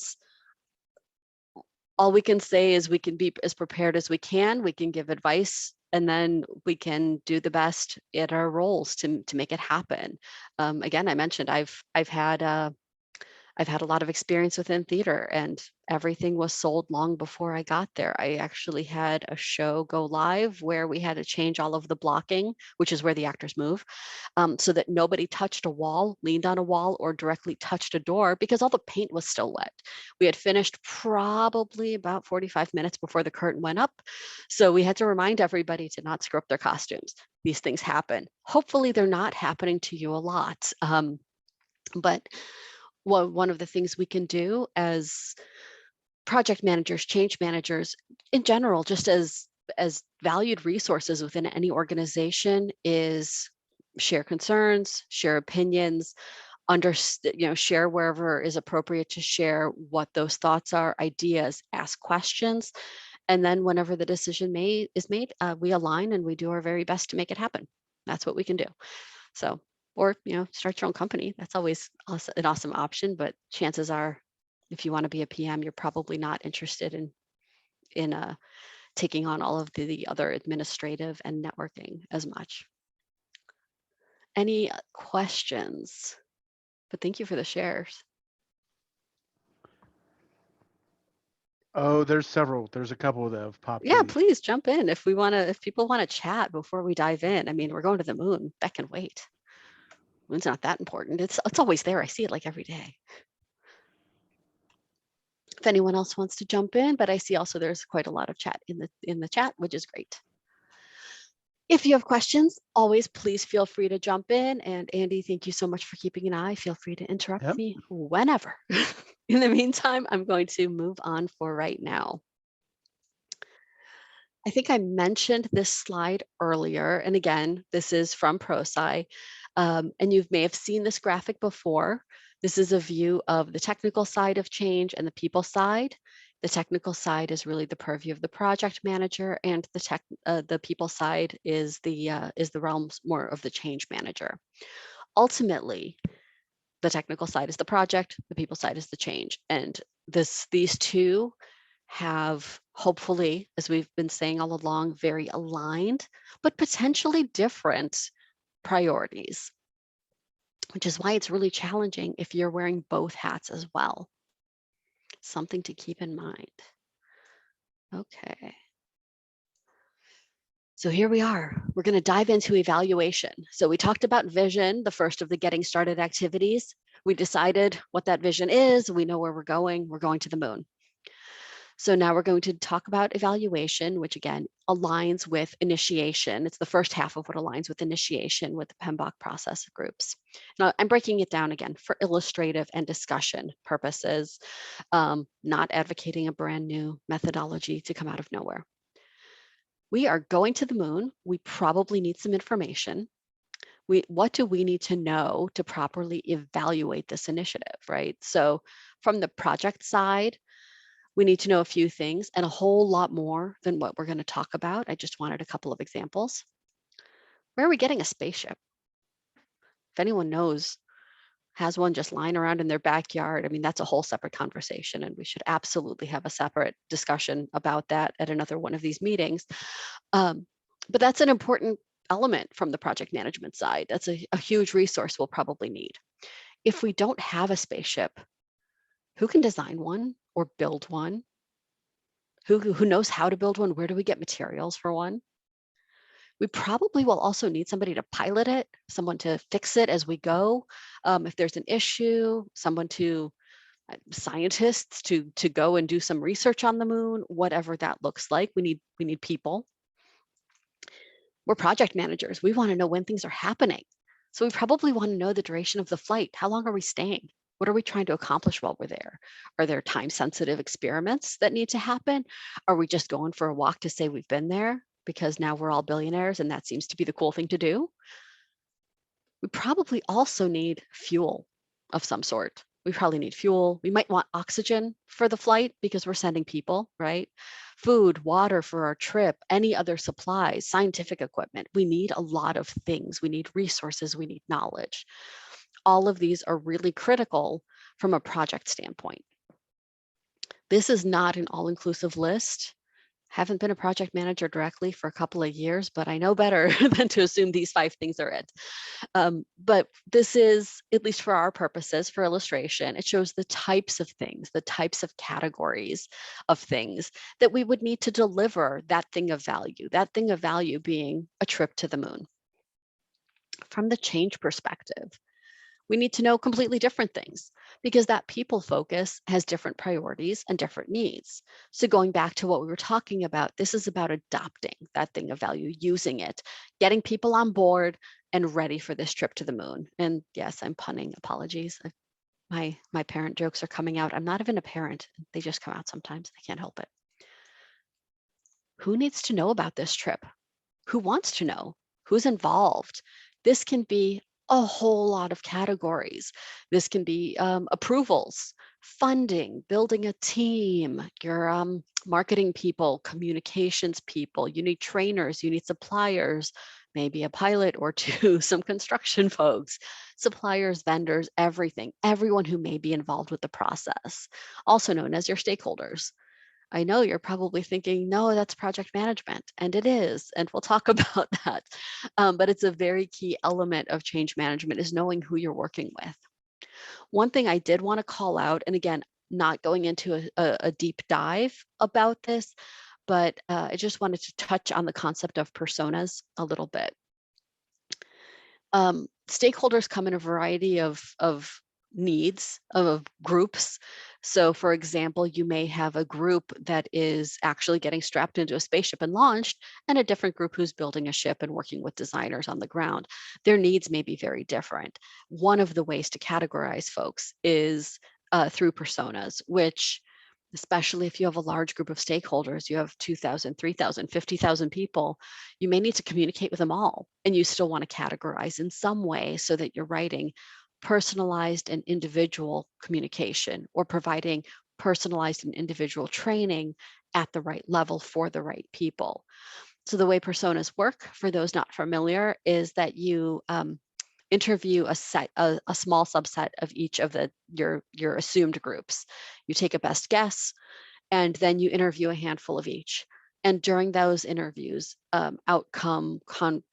all we can say is we can be as prepared as we can. We can give advice, and then we can do the best at our roles to make it happen. Again, I mentioned I've had a lot of experience within theater, and everything was sold long before I got there. I actually had a show go live where we had to change all of the blocking, which is where the actors move, so that nobody touched a wall, leaned on a wall, or directly touched a door, because all the paint was still wet. We had finished probably about 45 minutes before the curtain went up. So we had to remind everybody to not screw up their costumes. These things happen. Hopefully they're not happening to you a lot. But one of the things we can do as project managers, change managers in general, just as valued resources within any organization, is share concerns, share opinions, share wherever is appropriate to share what those thoughts are, ideas, ask questions. And then whenever the decision is made, we align and we do our very best to make it happen. That's what we can do. So, or, start your own company. That's always an awesome option, but chances are, if you want to be a PM, you're probably not interested in taking on all of the other administrative and networking as much. Any questions? But thank you for the shares. Oh, there's several. There's a couple that have popped Yeah, in. please jump in if people want to chat before we dive in. I mean, we're going to the moon. That can wait. Moon's not that important. It's always there. I see it like every day. If anyone else wants to jump in, but I see also there's quite a lot of chat in the chat, which is great. If you have questions, always please feel free to jump in. And Andy, thank you so much for keeping an eye. Feel free to interrupt me whenever. In the meantime, I'm going to move on for right now. I think I mentioned this slide earlier, and again, this is from ProSci, and you may have seen this graphic before. This is a view of the technical side of change and the people side. The technical side is really the purview of the project manager, and the people side is the realms more of the change manager. Ultimately, the technical side is the project, the people side is the change, and these two have, hopefully, as we've been saying all along, very aligned but potentially different priorities, which is why it's really challenging if you're wearing both hats as well. Something to keep in mind. Okay. So here we are. We're going to dive into evaluation. So we talked about vision, the first of the getting started activities. We decided what that vision is. We know where we're going. We're going to the moon. So now we're going to talk about evaluation, which again aligns with initiation. It's the first half of what aligns with initiation with the PMBOK process groups. Now I'm breaking it down again for illustrative and discussion purposes, not advocating a brand new methodology to come out of nowhere. We are going to the moon. We probably need some information. What do we need to know to properly evaluate this initiative, right? So from the project side, we need to know a few things and a whole lot more than what we're going to talk about. I just wanted a couple of examples. Where are we getting a spaceship? If anyone knows, has one just lying around in their backyard, I mean, that's a whole separate conversation, and we should absolutely have a separate discussion about that at another one of these meetings. But that's an important element from the project management side. That's a huge resource we'll probably need. If we don't have a spaceship, who can design one or build one? Who knows how to build one? Where do we get materials for one? We probably will also need somebody to pilot it, someone to fix it as we go. If there's an issue, someone to scientists to go and do some research on the moon, whatever that looks like. We need people. We're project managers. We want to know when things are happening. So we probably want to know the duration of the flight. How long are we staying? What are we trying to accomplish while we're there? Are there time-sensitive experiments that need to happen? Are we just going for a walk to say we've been there because now we're all billionaires and that seems to be the cool thing to do? We probably also need fuel of some sort. We probably need fuel. We might want oxygen for the flight because we're sending people, right? Food, water for our trip, any other supplies, scientific equipment. We need a lot of things. We need resources. We need knowledge. All of these are really critical from a project standpoint. This is not an all-inclusive list. Haven't been a project manager directly for a couple of years, but I know better than to assume these 5 things are it. But this is, at least for our purposes, for illustration, it shows the types of things, the types of categories of things that we would need to deliver that thing of value being a trip to the moon. From the change perspective, we need to know completely different things because that people focus has different priorities and different needs. So going back to what we were talking about, this is about adopting that thing of value, using it, getting people on board and ready for this trip to the moon. And yes, I'm punning, apologies. My parent jokes are coming out. I'm not even a parent. They just come out sometimes. I can't help it. Who needs to know about this trip? Who wants to know? Who's involved? This can be a whole lot of categories. This can be approvals, funding, building a team, your marketing people, communications people, you need trainers, you need suppliers, maybe a pilot or two, some construction folks, suppliers, vendors, everyone who may be involved with the process, also known as your stakeholders. I know you're probably thinking, no, that's project management, and it is, and we'll talk about that. But it's a very key element of change management is knowing who you're working with. One thing I did want to call out, and again, not going into a deep dive about this, but I just wanted to touch on the concept of personas a little bit. Stakeholders come in a variety of needs, of groups. So for example, you may have a group that is actually getting strapped into a spaceship and launched, and a different group who's building a ship and working with designers on the ground. Their needs may be very different. One of the ways to categorize folks is through personas, which, especially if you have a large group of stakeholders, you have 2,000, 3,000, 50,000 people, you may need to communicate with them all, and you still want to categorize in some way so that you're writing personalized and individual communication or providing personalized and individual training at the right level for the right people. So the way personas work, for those not familiar, is that you interview a small subset of each of your assumed groups. You take a best guess, and then you interview a handful of each. And during those interviews, outcome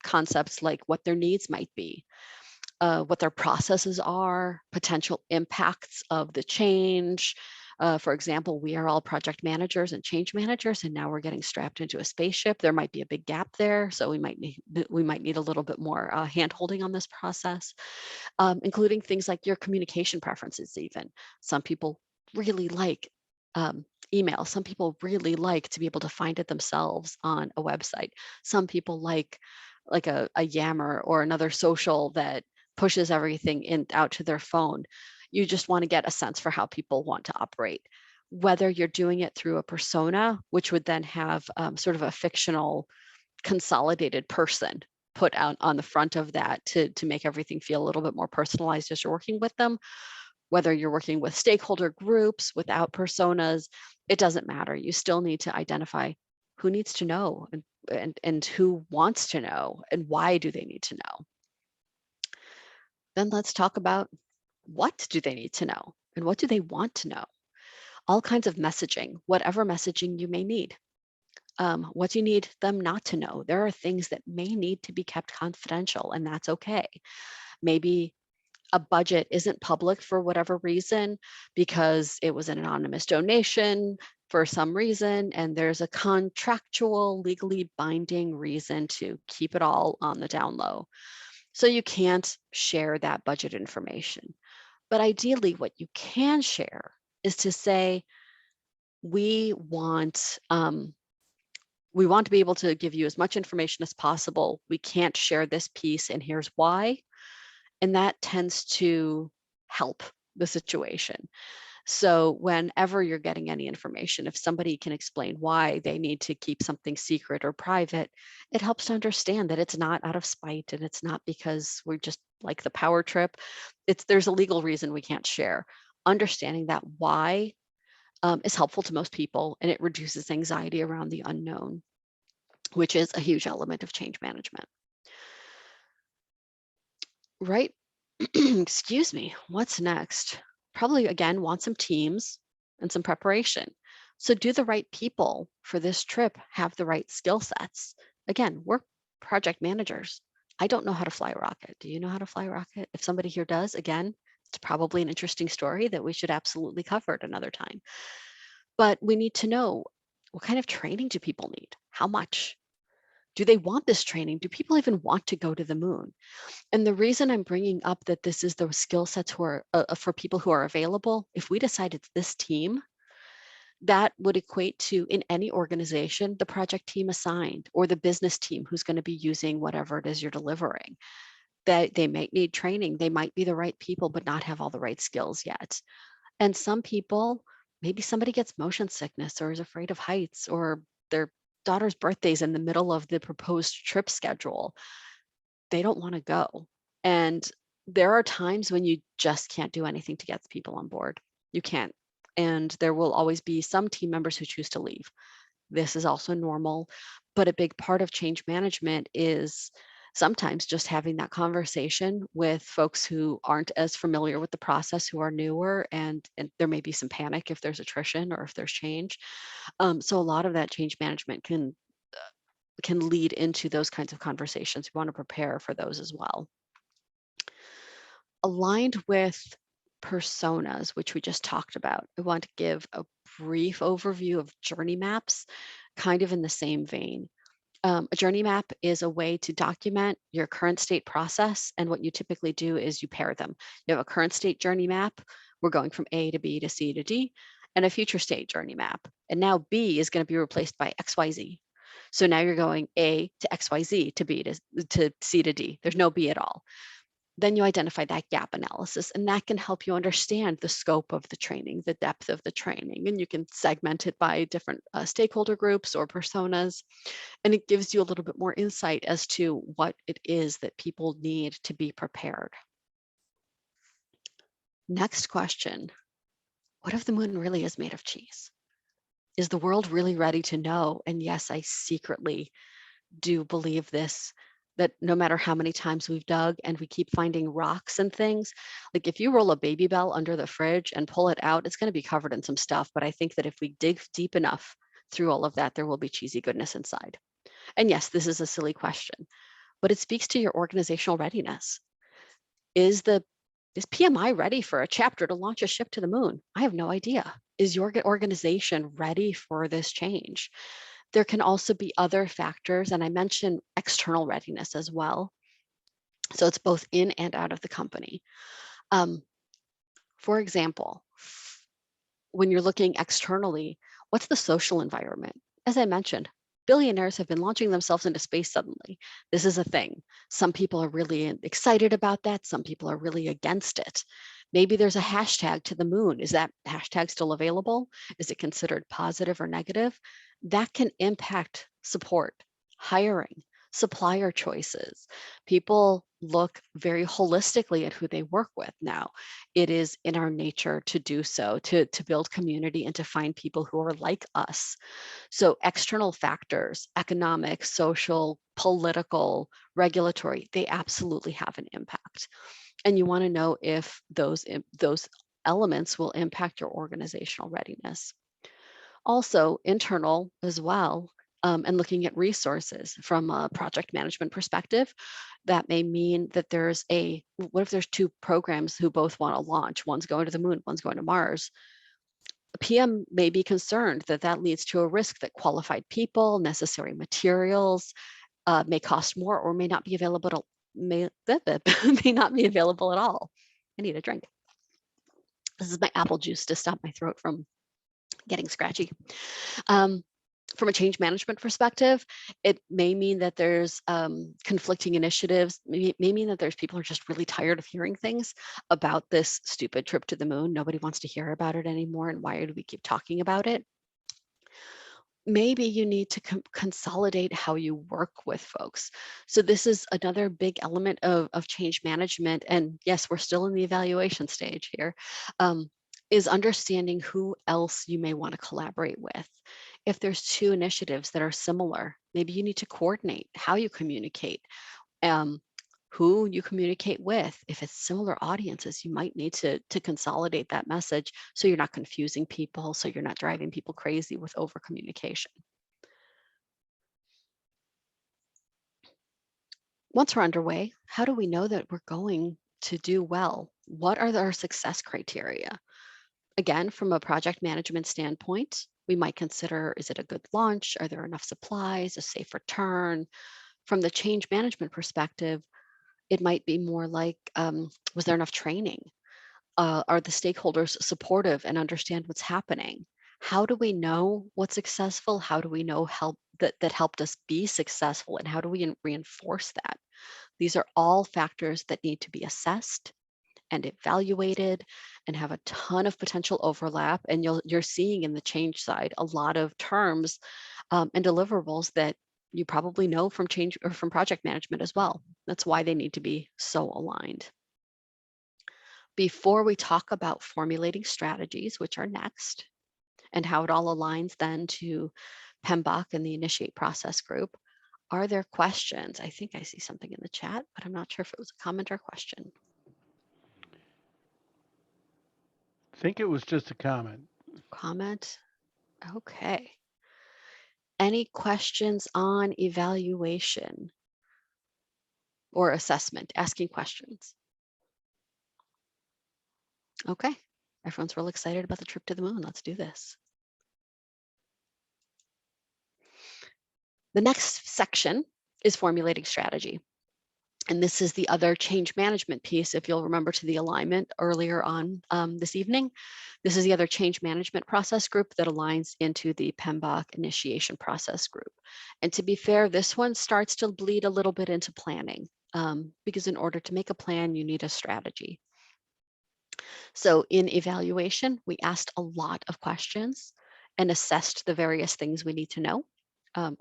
concepts like what their needs might be, what their processes are, potential impacts of the change. For example, we are all project managers and change managers, and now we're getting strapped into a spaceship. There might be a big gap there, so we might need a little bit more hand-holding on this process, including things like your communication preferences. Even some people really like email. Some people really like to be able to find it themselves on a website. Some people like a Yammer or another social that pushes everything out to their phone. You just want to get a sense for how people want to operate. Whether you're doing it through a persona, which would then have sort of a fictional consolidated person put out on the front of that to make everything feel a little bit more personalized as you're working with them. Whether you're working with stakeholder groups without personas, it doesn't matter. You still need to identify who needs to know and who wants to know and why do they need to know. Then let's talk about what do they need to know and what do they want to know. All kinds of messaging, whatever messaging you may need. What do you need them not to know? There are things that may need to be kept confidential, and that's okay. Maybe a budget isn't public for whatever reason because it was an anonymous donation for some reason, and there's a contractual, legally binding reason to keep it all on the down low. So you can't share that budget information. But ideally, what you can share is to say, we want to be able to give you as much information as possible. We can't share this piece, and here's why. And that tends to help the situation. So whenever you're getting any information, if somebody can explain why they need to keep something secret or private, it helps to understand that it's not out of spite and it's not because we're just like the power trip. There's a legal reason we can't share. Understanding that why is helpful to most people, and it reduces anxiety around the unknown, which is a huge element of change management. Right? Excuse me, what's next? Probably again, want some teams and some preparation. So do the right people for this trip have the right skill sets? Again, we're project managers. I don't know how to fly a rocket. Do you know how to fly a rocket? If somebody here does, again, it's probably an interesting story that we should absolutely cover at another time. But we need to know, what kind of training do people need? How much? Do they want this training? Do people even want to go to the moon? And the reason I'm bringing up that this is the skill sets who are for people who are available, if we decide it's this team, that would equate to, in any organization, the project team assigned or the business team who's going to be using whatever it is you're delivering. That they might need training. They might be the right people, but not have all the right skills yet. And some people, maybe somebody gets motion sickness or is afraid of heights, or their daughter's birthday's in the middle of the proposed trip schedule. They don't want to go. And there are times when you just can't do anything to get people on board. You can't. And there will always be some team members who choose to leave. This is also normal. But a big part of change management is sometimes just having that conversation with folks who aren't as familiar with the process, who are newer, and there may be some panic if there's attrition or if there's change. So a lot of that change management can lead into those kinds of conversations. We want to prepare for those as well. Aligned with personas, which we just talked about, I want to give a brief overview of journey maps, kind of in the same vein. A journey map is a way to document your current state process, and what you typically do is you pair them. You have a current state journey map. We're going from A to B to C to D, and a future state journey map. And now B is going to be replaced by XYZ. So now you're going A to XYZ to B to C to D. There's no B at all. Then you identify that gap analysis, and that can help you understand the scope of the training, the depth of the training, and you can segment it by different stakeholder groups or personas, and it gives you a little bit more insight as to what it is that people need to be prepared. Next question. what if the moon really is made of cheese? Is the world really ready to know? And yes, I secretly do believe this, that no matter how many times we've dug and we keep finding rocks and things, like if you roll a baby bell under the fridge and pull it out, it's going to be covered in some stuff. But I think that if we dig deep enough through all of that, there will be cheesy goodness inside. And yes, this is a silly question, but it speaks to your organizational readiness. Is PMI ready for a chapter to launch a ship to the moon? I have no idea. Is your organization ready for this change? There can also be other factors, and I mentioned external readiness as well. So it's both in and out of the company. For example, when you're looking externally, what's the social environment? As I mentioned, billionaires have been launching themselves into space suddenly. This is a thing. Some people are really excited about that. Some people are really against it. Maybe there's a hashtag to the moon. Is that hashtag still available? Is it considered positive or negative? That can impact support, hiring, supplier choices. People look very holistically at who they work with now. It is in our nature to do so, to build community and to find people who are like us. So external factors, economic, social, political, regulatory, they absolutely have an impact. And you want to know if those elements will impact your organizational readiness. Also internal as well, and looking at resources from a project management perspective. That may mean that what if there's two programs who both want to launch? One's going to the moon, one's going to Mars. A PM may be concerned that that leads to a risk that qualified people, necessary materials may cost more or may not be available may not be available at all. I need a drink. This is my apple juice to stop my throat from getting scratchy. From a change management perspective, it may mean that there's conflicting initiatives, may mean that there's people who are just really tired of hearing things about this stupid trip to the moon. Nobody wants to hear about it anymore. And why do we keep talking about it? Maybe you need to consolidate how you work with folks. So this is another big element of change management. And yes, we're still in the evaluation stage here. Is understanding who else you may want to collaborate with. If there's two initiatives that are similar, maybe you need to coordinate how you communicate, who you communicate with. If it's similar audiences, you might need to consolidate that message so you're not confusing people, so you're not driving people crazy with over communication. Once we're underway, how do we know that we're going to do well? What are our success criteria? Again, from a project management standpoint, we might consider, is it a good launch? Are there enough supplies, a safe return? From the change management perspective, it might be more like, was there enough training? Are the stakeholders supportive and understand what's happening? How do we know what's successful? How do we know that helped us be successful? And how do we reinforce that? These are all factors that need to be assessed and evaluated and have a ton of potential overlap. And you're seeing in the change side a lot of terms and deliverables that you probably know from change or from project management as well. That's why they need to be so aligned. Before we talk about formulating strategies, which are next, and how it all aligns then to PMBOK and the initiate process group, are there questions? I think I see something in the chat, but I'm not sure if it was a comment or a question. I think it was just a comment. Comment. Okay. Any questions on evaluation or assessment, asking questions? Okay. Everyone's real excited about the trip to the moon. Let's do this. The next section is formulating strategy. And this is the other change management piece. If you'll remember to the alignment earlier on this evening, this is the other change management process group that aligns into the PMBOK initiation process group. And to be fair, this one starts to bleed a little bit into planning because in order to make a plan, you need a strategy. So in evaluation, we asked a lot of questions and assessed the various things we need to know.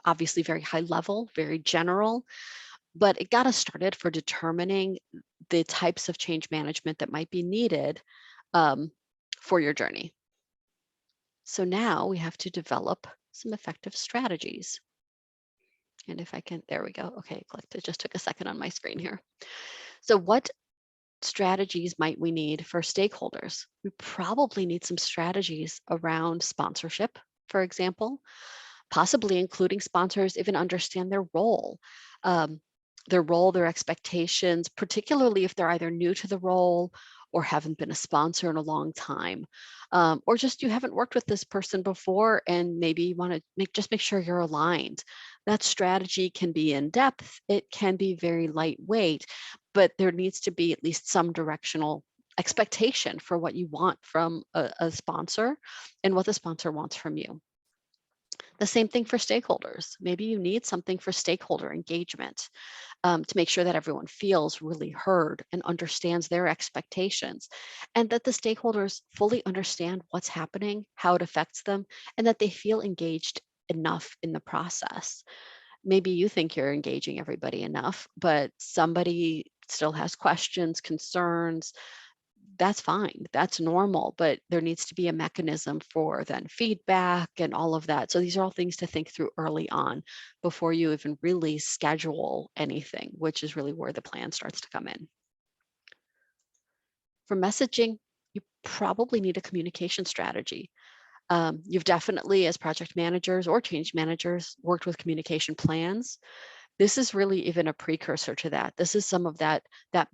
Obviously very high level, very general, but it got us started for determining the types of change management that might be needed for your journey. So now we have to develop some effective strategies. And if I can, there we go. Okay, clicked. It just took a second on my screen here. So what strategies might we need for stakeholders? We probably need some strategies around sponsorship, for example, possibly including sponsors even understand their role, their expectations, particularly if they're either new to the role or haven't been a sponsor in a long time, or just you haven't worked with this person before and maybe you want to make sure you're aligned. That strategy can be in depth, it can be very lightweight, but there needs to be at least some directional expectation for what you want from a sponsor and what the sponsor wants from you. The same thing for stakeholders. Maybe you need something for stakeholder engagement, to make sure that everyone feels really heard and understands their expectations, and that the stakeholders fully understand what's happening, how it affects them, and that they feel engaged enough in the process. Maybe you think you're engaging everybody enough, but somebody still has questions, concerns. That's fine. That's normal, but there needs to be a mechanism for then feedback and all of that. So these are all things to think through early on before you even really schedule anything, which is really where the plan starts to come in. For messaging, you probably need a communication strategy. You've definitely, as project managers or change managers, worked with communication plans. This is really even a precursor to that. This is some of that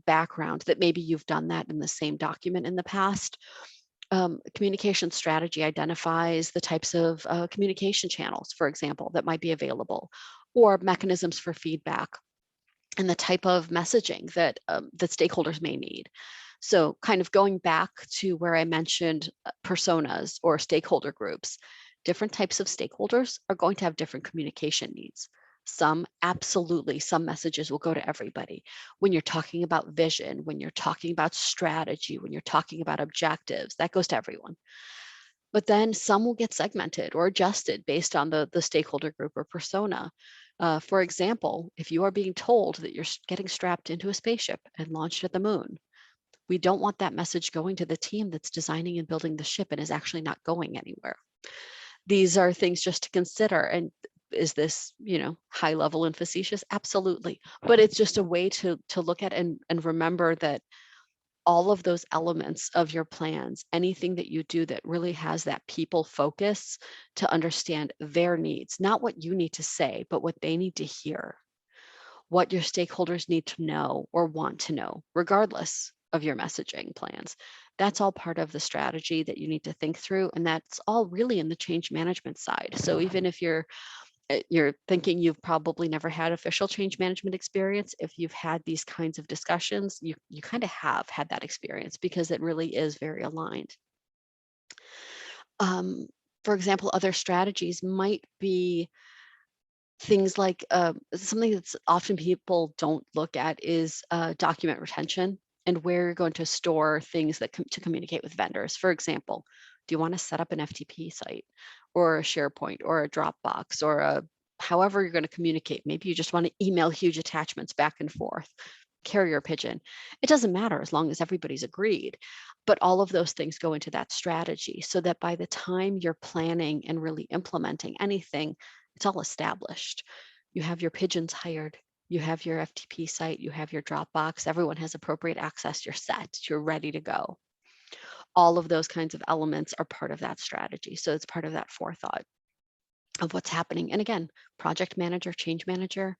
background that maybe you've done that in the same document in the past. Communication strategy identifies the types of communication channels, for example, that might be available, or mechanisms for feedback, and the type of messaging that that stakeholders may need. So kind of going back to where I mentioned personas or stakeholder groups, different types of stakeholders are going to have different communication needs. Some absolutely, some messages will go to everybody. When you're talking about vision, when you're talking about strategy, when you're talking about objectives, that goes to everyone. But then some will get segmented or adjusted based on the stakeholder group or persona. For example, if you are being told that you're getting strapped into a spaceship and launched at the moon, we don't want that message going to the team that's designing and building the ship and is actually not going anywhere. These are things just to consider. And is this, high level and facetious? Absolutely. But it's just a way to look at and remember that all of those elements of your plans, anything that you do that really has that people focus to understand their needs, not what you need to say, but what they need to hear, what your stakeholders need to know or want to know, regardless of your messaging plans. That's all part of the strategy that you need to think through. And that's all really in the change management side. So even if you're thinking you've probably never had official change management experience, if you've had these kinds of discussions, you kind of have had that experience because it really is very aligned. For example, other strategies might be things like something that's often people don't look at is document retention and where you're going to store things that to communicate with vendors. For example, do you want to set up an FTP site or a SharePoint or a Dropbox or however you're going to communicate? Maybe you just want to email huge attachments back and forth, carrier pigeon. It doesn't matter as long as everybody's agreed. But all of those things go into that strategy so that by the time you're planning and really implementing anything, it's all established. You have your pigeons hired, you have your FTP site, you have your Dropbox, everyone has appropriate access, you're set, you're ready to go. All of those kinds of elements are part of that strategy. So it's part of that forethought of what's happening. And again, project manager, change manager,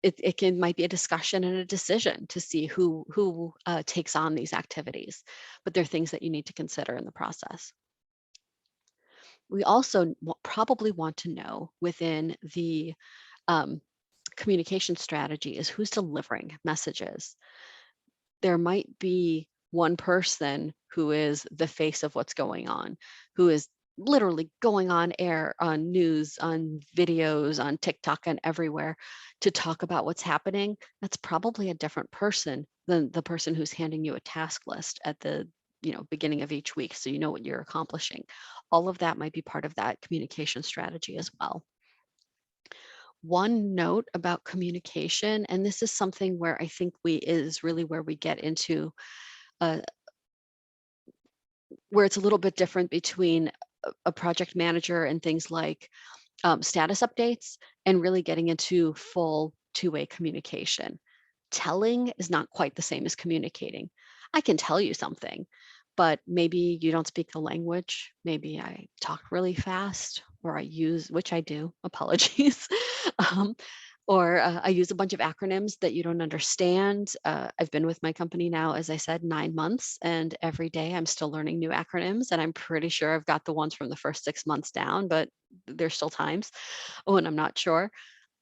it might be a discussion and a decision to see who takes on these activities, but they're things that you need to consider in the process. We also probably want to know within the communication strategy is who's delivering messages. There might be one person who is the face of what's going on, who is literally going on air, on news, on videos, on TikTok and everywhere to talk about what's happening. That's probably a different person than the person who's handing you a task list at the beginning of each week, so you know what you're accomplishing. All of that might be part of that communication strategy as well. One note about communication, and this is something where I think is really where we get into where it's a little bit different between a project manager and things like status updates and really getting into full two-way communication. Telling is not quite the same as communicating. I can tell you something, but maybe you don't speak the language. Maybe I talk really fast, or I use, which I do, apologies. um, or I use a bunch of acronyms that you don't understand. I've been with my company now, as I said, 9 months, and every day I'm still learning new acronyms. And I'm pretty sure I've got the ones from the first 6 months down, but there's still times when I'm not sure.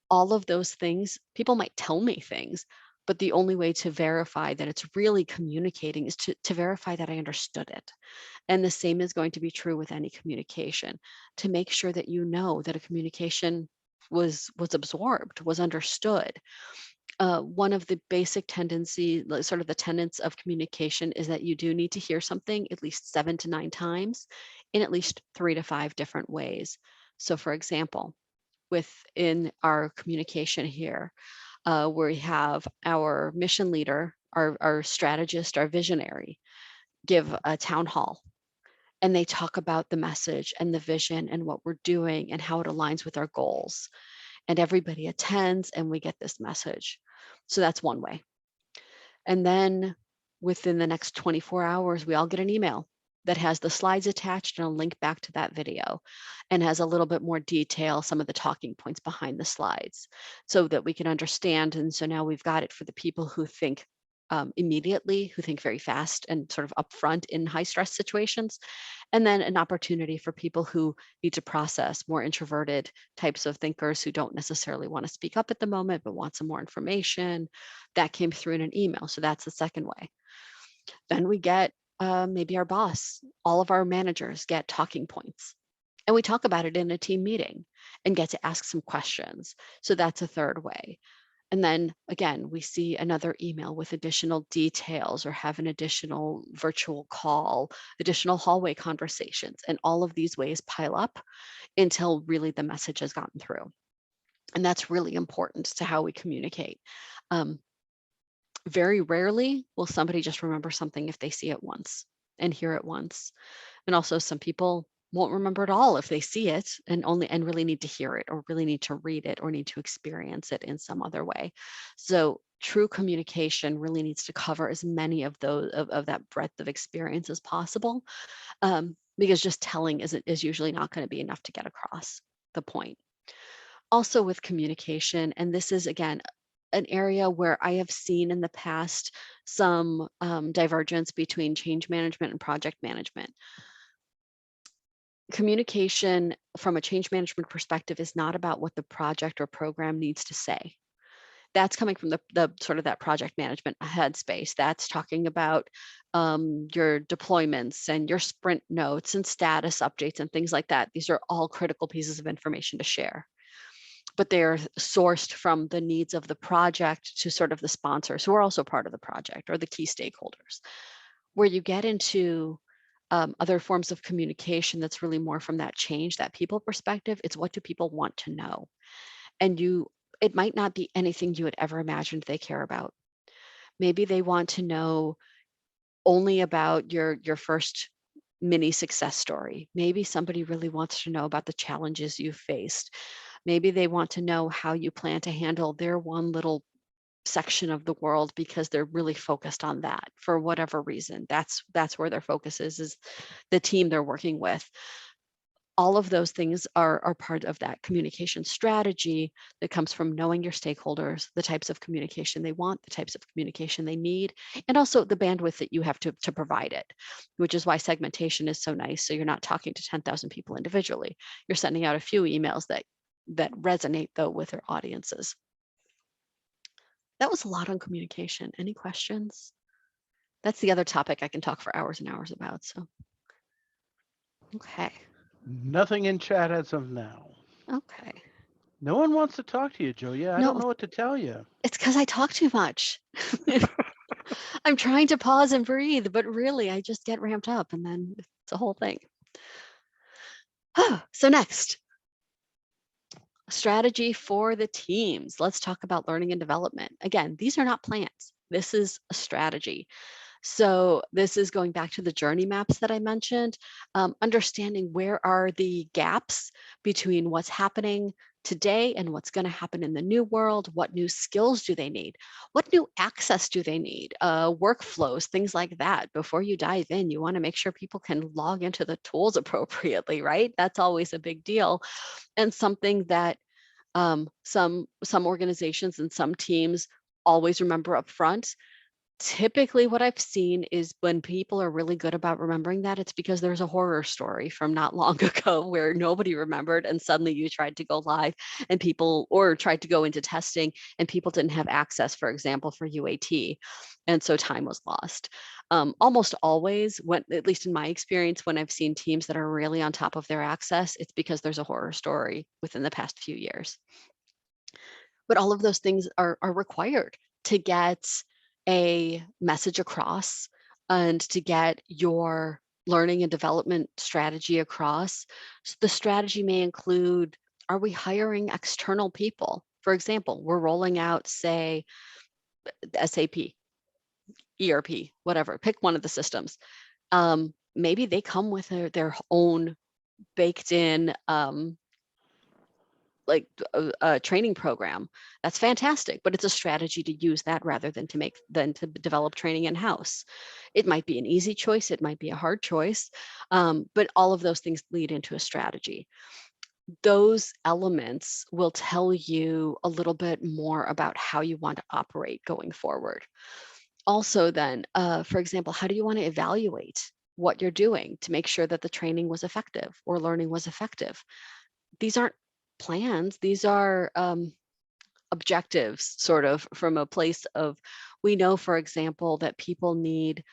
All of those things, people might tell me things, but the only way to verify that it's really communicating is to verify that I understood it. And the same is going to be true with any communication, to make sure that you know that a communication was absorbed, was understood. One of the basic tendency, sort of the tenets of communication, is that you do need to hear something at least 7 to 9 times in at least 3 to 5 different ways. So for example, within our communication here, where we have our mission leader, our strategist, our visionary, give a town hall, and they talk about the message and the vision and what we're doing and how it aligns with our goals. And everybody attends and we get this message. So that's one way. And then within the next 24 hours, we all get an email that has the slides attached and a link back to that video, and has a little bit more detail, some of the talking points behind the slides, so that we can understand. And so now we've got it for the people who think immediately, who think very fast and sort of upfront in high stress situations, and then an opportunity for people who need to process, more introverted types of thinkers who don't necessarily want to speak up at the moment, but want some more information. That came through in an email. So that's the second way. Then we get maybe our boss, all of our managers get talking points. And we talk about it in a team meeting and get to ask some questions. So that's a third way. And then again, we see another email with additional details, or have an additional virtual call, additional hallway conversations. And all of these ways pile up until really the message has gotten through. And that's really important to how we communicate. Very rarely will somebody just remember something if they see it once and hear it once. And also some people won't remember at all if they see it and really need to hear it, or really need to read it, or need to experience it in some other way. So true communication really needs to cover as many of those of that breadth of experience as possible, because just telling is usually not going to be enough to get across the point. Also with communication, and this is again an area where I have seen in the past some divergence between change management and project management. Communication from a change management perspective is not about what the project or program needs to say. That's coming from the sort of that project management headspace. That's talking about your deployments and your sprint notes and status updates and things like that. These are all critical pieces of information to share, but they're sourced from the needs of the project to sort of the sponsors who are also part of the project, or the key stakeholders. Where you get into other forms of communication that's really more from that change, that people perspective, it's what do people want to know? And it might not be anything you had ever imagined they care about. Maybe they want to know only about your first mini success story. Maybe somebody really wants to know about the challenges you faced. Maybe they want to know how you plan to handle their one little section of the world, because they're really focused on that for whatever reason. That's where their focus is the team they're working with. All of those things are part of that communication strategy that comes from knowing your stakeholders, the types of communication they want, the types of communication they need, and also the bandwidth that you have to provide it, which is why segmentation is so nice. So you're not talking to 10,000 people individually. You're sending out a few emails that resonate though with their audiences. That was a lot on communication. Any questions? That's the other topic I can talk for hours and hours about. So, okay. Nothing in chat as of now. Okay. No one wants to talk to you, Julia. I No, don't know what to tell you. it's because I talk too much. I'm trying to pause and breathe, but really I just get ramped up and then it's a whole thing. So next, strategy for the teams. Let's talk about learning and development. Again, these are not plans. This is a strategy. So this is going back to the journey maps that I mentioned, understanding where are the gaps between what's happening today and what's going to happen in the new world. What new skills do they need? What new access do they need? Workflows, things like that. Before you dive in, you want to make sure people can log into the tools appropriately, right? That's always a big deal. And something that some organizations and some teams always remember up front. Typically what I've seen is when people are really good about remembering that, it's because there's a horror story from not long ago where nobody remembered and suddenly you tried to go live and people, or tried to go into testing and people didn't have access, for example, for UAT. And so time was lost. Almost always, when, at least in my experience, when I've seen teams that are really on top of their access, it's because there's a horror story within the past few years. But all of those things are required to get a message across and to get your learning and development strategy across. So the strategy may include, are we hiring external people? For example, we're rolling out, say, SAP, ERP, whatever, pick one of the systems. Maybe they come with their own baked in like a training program. That's fantastic, but it's a strategy to use that rather than to develop training in-house. It might be an easy choice, it might be a hard choice, but all of those things lead into a strategy. Those elements will tell you a little bit more about how you want to operate going forward. Also then, for example, how do you want to evaluate what you're doing to make sure that the training was effective or learning was effective? These aren't plans, these are objectives, sort of from a place of, we know, for example, that people need,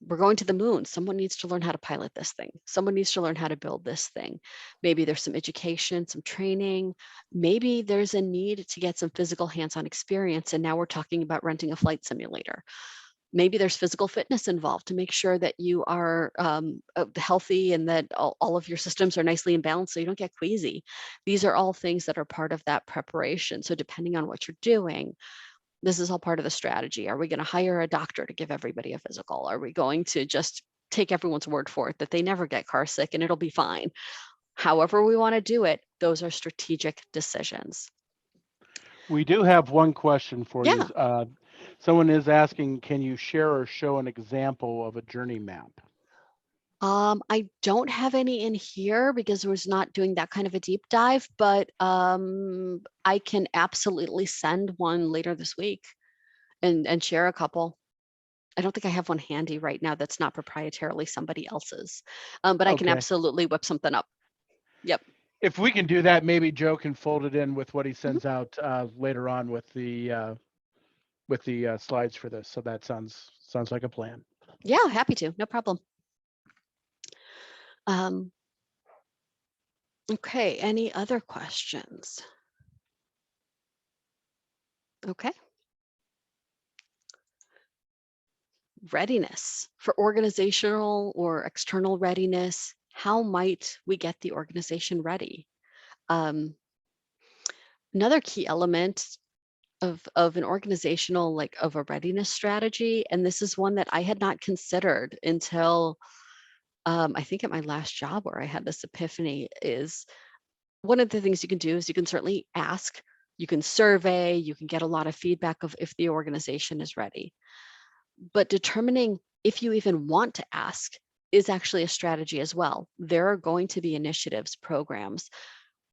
we're going to the moon. Someone needs to learn how to pilot this thing. Someone needs to learn how to build this thing. Maybe there's some education, some training. Maybe there's a need to get some physical hands-on experience. And now we're talking about renting a flight simulator. Maybe there's physical fitness involved to make sure that you are healthy and that all of your systems are nicely in balance so you don't get queasy. These are all things that are part of that preparation. So depending on what you're doing, this is all part of the strategy. Are we going to hire a doctor to give everybody a physical? Are we going to just take everyone's word for it that they never get car sick and it'll be fine? However we want to do it, those are strategic decisions. We do have one question for you. Yeah. Someone is asking, can you share or show an example of a journey map? I don't have any in here because I was not doing that kind of a deep dive, but I can absolutely send one later this week and share a couple. I don't think I have one handy right now that's not proprietarily somebody else's, but I can Okay. absolutely whip something up. Yep. If we can do that, maybe Joe can fold it in with what he sends out later on with the slides for this. So that sounds like a plan. Yeah, happy to, no problem. Okay, any other questions? Okay. Readiness for organizational or external readiness. How might we get the organization ready? Another key element of an organizational, like of a readiness strategy, and this is one that I had not considered until I think at my last job where I had this epiphany, is one of the things you can do is you can certainly ask, you can survey, you can get a lot of feedback of if the organization is ready. But determining if you even want to ask is actually a strategy as well. There are going to be initiatives, programs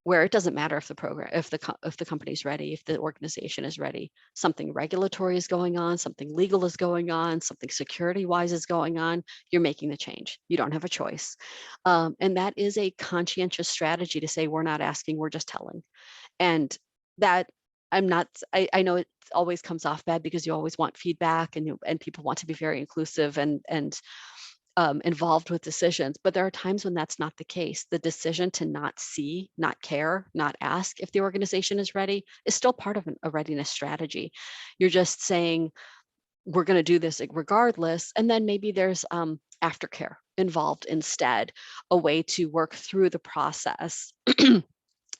where it doesn't matter if the program, if the company's ready, if the organization is ready. Something regulatory is going on, something legal is going on, something security-wise is going on. You're making the change. You don't have a choice, and that is a conscientious strategy to say we're not asking, we're just telling. And that I'm not, I know it always comes off bad because you always want feedback and people want to be very inclusive and involved with decisions, but there are times when that's not the case. The decision to not see, not care, not ask if the organization is ready is still part of a readiness strategy. You're just saying, we're going to do this regardless. And then maybe there's aftercare involved instead, a way to work through the process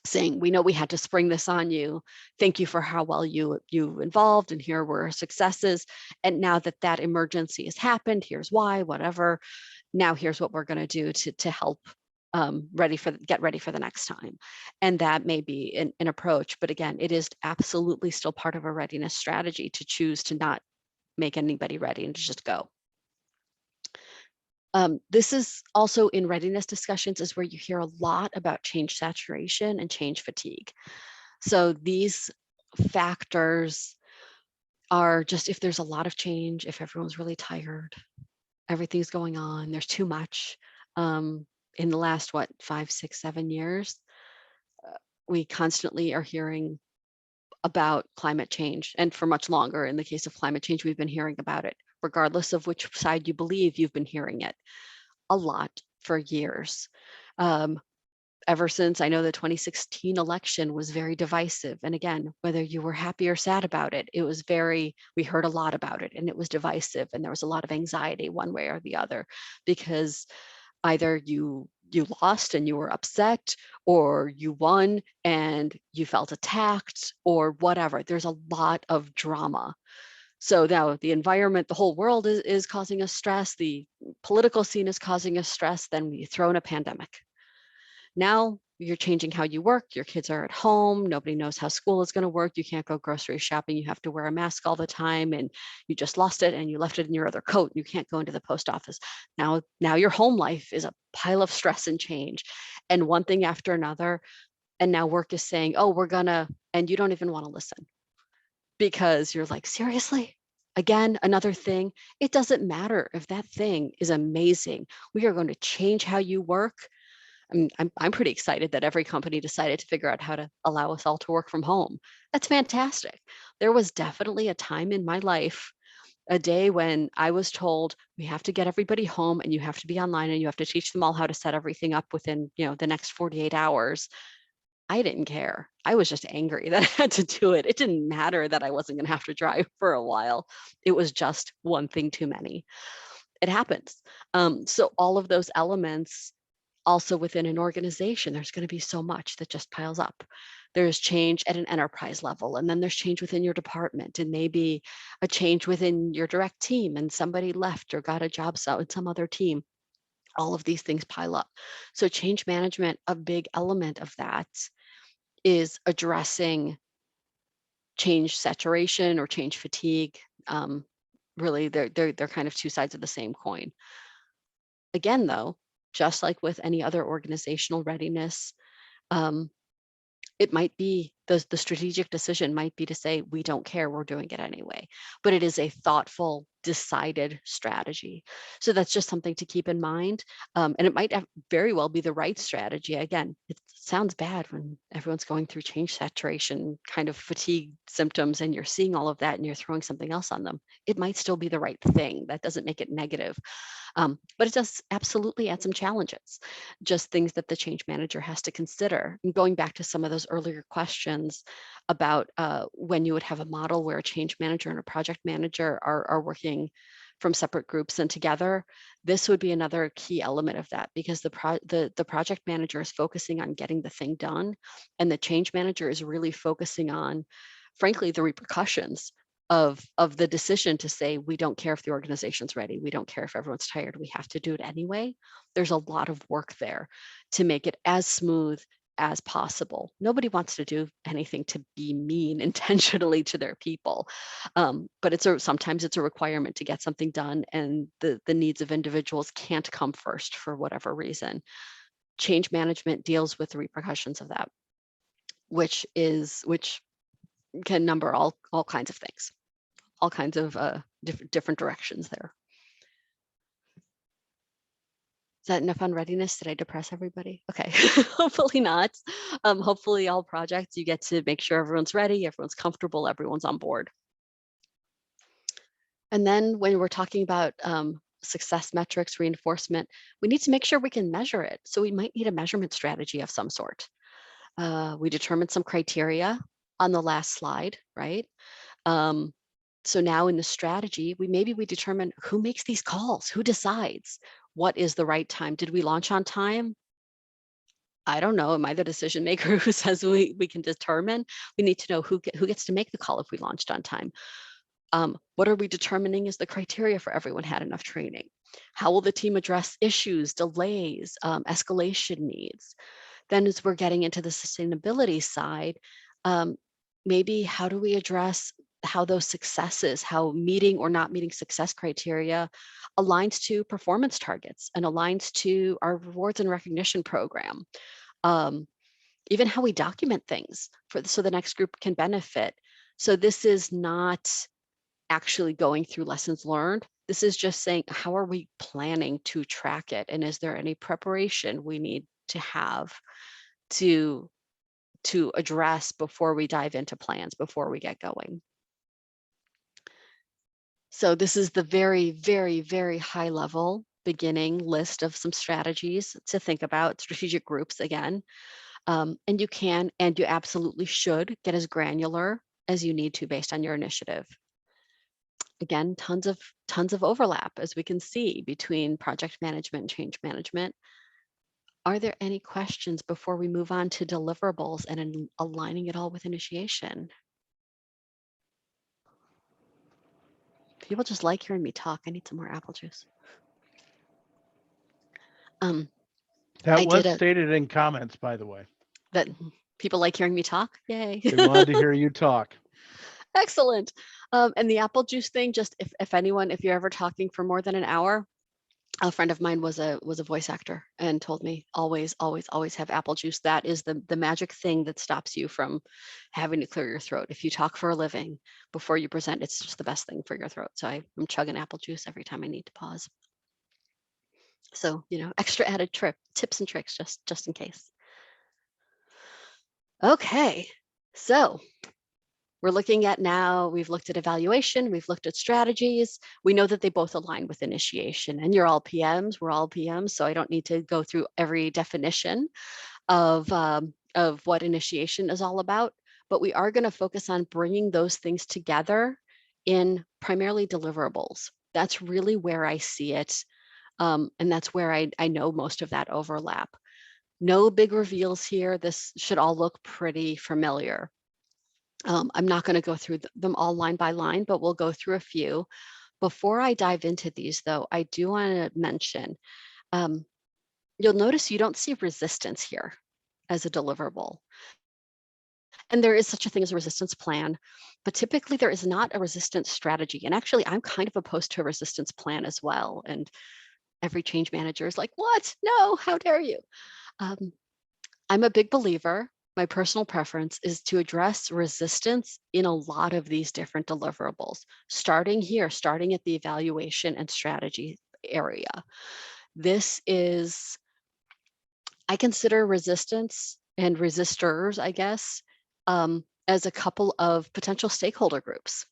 saying, we know we had to spring this on you. Thank you for how well you involved, and here were successes. And now that that emergency has happened, here's why, whatever. Now here's what we're going to do to help get ready for the next time. And that may be an approach, but again, it is absolutely still part of a readiness strategy to choose to not make anybody ready and to just go. This is also in readiness discussions is where you hear a lot about change saturation and change fatigue. So these factors are just if there's a lot of change, if everyone's really tired, everything's going on, there's too much. In the last, 5, 6, 7 years, we constantly are hearing about climate change, and for much longer. In the case of climate change, we've been hearing about it, regardless of which side you believe, you've been hearing it a lot for years. Ever since, I know the 2016 election was very divisive. And again, whether you were happy or sad about it, we heard a lot about it, and it was divisive, and there was a lot of anxiety one way or the other, because either you lost and you were upset, or you won and you felt attacked, or whatever. There's a lot of drama. So now the environment, the whole world is causing us stress. The political scene is causing us stress. Then we throw in a pandemic. Now you're changing how you work. Your kids are at home. Nobody knows how school is going to work. You can't go grocery shopping. You have to wear a mask all the time, and you just lost it and you left it in your other coat. You can't go into the post office. Now your home life is a pile of stress and change, and one thing after another. And now work is saying, oh, we're gonna, and you don't even want to listen, because you're like, seriously? Again, another thing. It doesn't matter if that thing is amazing. We are going to change how you work. I'm pretty excited that every company decided to figure out how to allow us all to work from home. That's fantastic. There was definitely a time in my life, a day when I was told, we have to get everybody home and you have to be online and you have to teach them all how to set everything up within, the next 48 hours. I didn't care. I was just angry that I had to do it. It didn't matter that I wasn't going to have to drive for a while. It was just one thing too many. It happens. So all of those elements, also within an organization, there's going to be so much that just piles up. There's change at an enterprise level, and then there's change within your department, and maybe a change within your direct team, and somebody left or got a job in some other team. All of these things pile up. So change management, a big element of that is addressing change saturation or change fatigue. Really, they're kind of two sides of the same coin. Again, though, just like with any other organizational readiness, it might be the strategic decision might be to say, we don't care, we're doing it anyway. But it is a thoughtful, decided strategy. So that's just something to keep in mind. And it might very well be the right strategy. Again, it sounds bad when everyone's going through change saturation, kind of fatigue symptoms, and you're seeing all of that and you're throwing something else on them. It might still be the right thing. That doesn't make it negative. But it does absolutely add some challenges, just things that the change manager has to consider. And going back to some of those earlier questions about when you would have a model where a change manager and a project manager are working from separate groups and together, this would be another key element of that, because the project manager is focusing on getting the thing done, and the change manager is really focusing on, frankly, the repercussions of the decision to say, we don't care if the organization's ready, we don't care if everyone's tired, we have to do it anyway. There's a lot of work there to make it as smooth as possible. Nobody wants to do anything to be mean intentionally to their people, but sometimes it's a requirement to get something done, and the needs of individuals can't come first for whatever reason. Change management deals with the repercussions of that, which can number all kinds of things, all kinds of different directions there. Is that enough on readiness? Did I depress everybody? Okay, hopefully not. Hopefully all projects, you get to make sure everyone's ready, everyone's comfortable, everyone's on board. And then when we're talking about success metrics, reinforcement, we need to make sure we can measure it. So we might need a measurement strategy of some sort. We determined some criteria on the last slide, right? So now in the strategy, we determine who makes these calls, who decides what is the right time. Did we launch on time? I don't know. Am I the decision maker who says we can determine? We need to know who gets to make the call if we launched on time. What are we determining is the criteria for everyone had enough training? How will the team address issues, delays, escalation needs? Then as we're getting into the sustainability side, maybe how do we address how those successes, how meeting or not meeting success criteria aligns to performance targets and aligns to our rewards and recognition program. Even how we document things so the next group can benefit. So this is not actually going through lessons learned. This is just saying, how are we planning to track it? And is there any preparation we need to have to address before we dive into plans, before we get going? So this is the very, very, very high level beginning list of some strategies to think about, strategic groups again. And you can, and you absolutely should get as granular as you need to based on your initiative. Again, tons of overlap, as we can see, between project management and change management. Are there any questions before we move on to deliverables and aligning it all with initiation? People just like hearing me talk. I need some more apple juice. That was stated in comments, by the way. That people like hearing me talk. Yay. They wanted to hear you talk. Excellent. And the apple juice thing, just if you're ever talking for more than an hour, a friend of mine was a voice actor and told me always have apple juice. That is the magic thing that stops you from having to clear your throat. If you talk for a living before you present, it's just the best thing for your throat. So I'm chugging apple juice every time I need to pause. So, extra added tips and tricks just in case. Okay, so we're looking at now, we've looked at evaluation, we've looked at strategies. We know that they both align with initiation, and you're all PMs, we're all PMs, so I don't need to go through every definition of what initiation is all about, but we are going to focus on bringing those things together in primarily deliverables. That's really where I see it, and that's where I know most of that overlap. No big reveals here. This should all look pretty familiar. I'm not going to go through them all line by line, but we'll go through a few. Before I dive into these, though, I do want to mention, you'll notice you don't see resistance here as a deliverable. And there is such a thing as a resistance plan, but typically there is not a resistance strategy. And actually, I'm kind of opposed to a resistance plan as well. And every change manager is like, what? No, how dare you? I'm a big believer. My personal preference is to address resistance in a lot of these different deliverables, starting at the evaluation and strategy area. I consider resistance and resistors, I guess, as a couple of potential stakeholder groups.